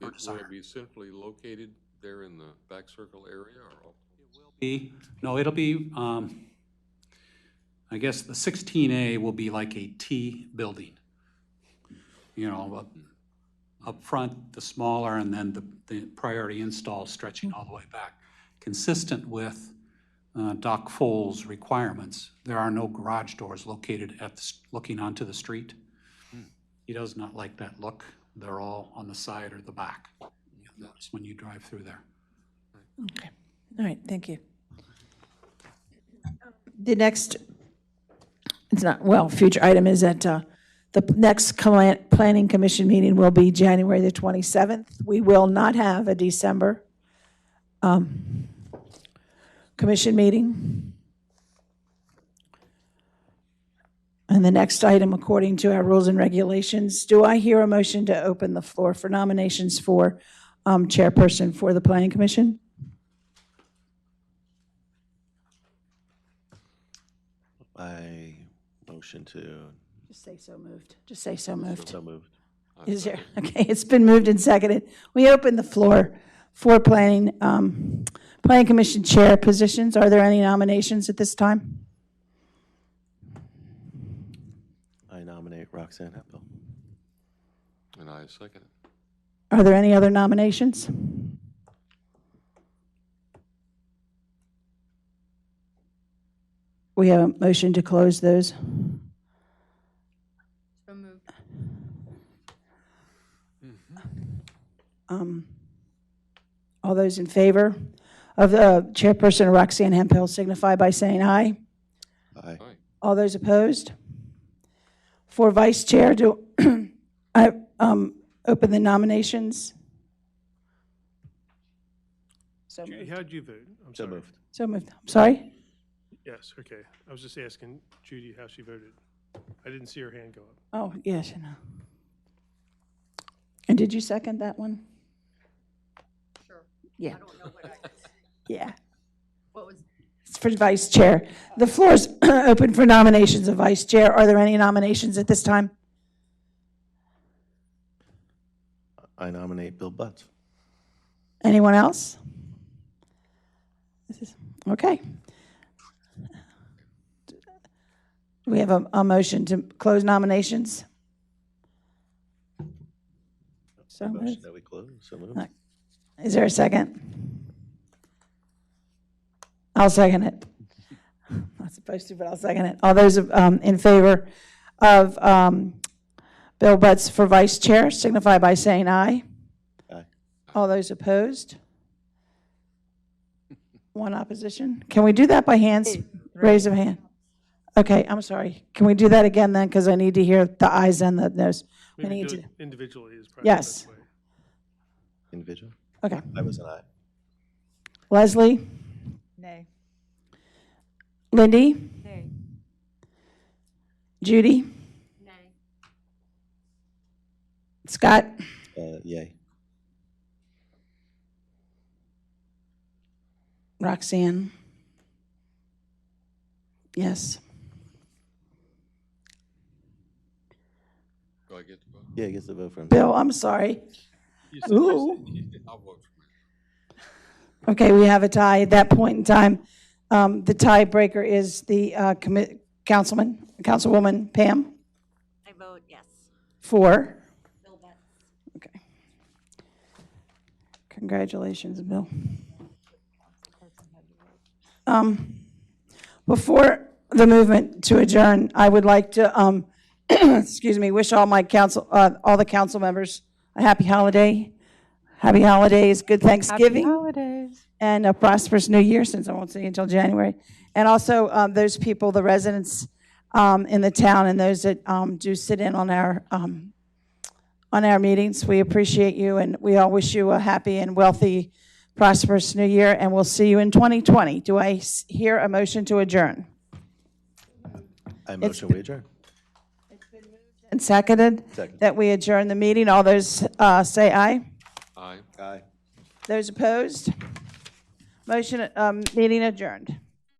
or Will it be centrally located there in the back circle area, or? It'll be, I guess the 16A will be like a T building. You know, up front, the smaller, and then the priority install stretching all the way back. Consistent with Doc Foll's requirements, there are no garage doors located looking onto the street. He does not like that look. They're all on the side or the back. That's when you drive through there. Okay. All right, thank you. The next, future item is that the next Planning Commission meeting will be January the 27th. We will not have a December commission meeting. And the next item, according to our rules and regulations, do I hear a motion to open the floor for nominations for chairperson for the Planning Commission? I motion to. Just say so moved. Just say so moved. So moved. Is there, okay, it's been moved and seconded. We open the floor for Planning Commission chair positions. Are there any nominations at this time? I nominate Roxanne Hempel. And I second it. Are there any other nominations? We have a motion to close those. So moved. All those in favor of the chairperson Roxanne Hempel signify by saying aye. Aye. All those opposed? For vice chair, do I open the nominations? So Judy, moved. how'd you vote? I'm So sorry. moved. So moved. I'm sorry? Yes, okay. I was just asking Judy how she voted. I didn't see her hand go up. Oh, yes. And did you second that one? Sure. Yeah. I don't know what I, Yeah. what was, It's for vice chair. The floor is open for nominations of vice chair. Are there any nominations at this time? I nominate Bill Butts. Anyone else? Okay. Do we have a motion to close nominations? So Motion moved. that we close, so moved. Is there a second? I'll second it. Not supposed to, but I'll second it. All those in favor of Bill Butts for vice chair signify by saying aye. Aye. All those opposed? One opposition. Can we do that by hands? Raise of hand. Okay, I'm sorry. Can we do that again then? Because I need to hear the ayes and the noes. We Maybe need do to. it individually is probably the Yes. best way. Individual? Okay. I was an aye. Leslie? Nay. Lindy? Nay. Judy? Nay. Scott? Yay. Roxanne? Yes. Do I get to vote? Yeah, he gets the vote for him. Bill, I'm sorry. You said- Ooh. I'll vote for me. Okay, we have a tie at that point in time. The tiebreaker is the Councilwoman Pam I vote yes. for. Bill Butts. Okay. Congratulations, Bill. Before the movement to adjourn, I would like to, excuse me, wish all my all the council members a happy holiday. Happy holidays, good Thanksgiving. Happy holidays. And a prosperous new year, since I won't see you until January. And also those people, the residents in the town and those that do sit in on our meetings, we appreciate you, and we all wish you a happy and wealthy, prosperous new year, and we'll see you in 2020. Do I hear a motion to adjourn? I motion we adjourn. And seconded? Second. That we adjourn the meeting. All those say aye. Aye. Aye. Those opposed? Motion, meeting adjourned.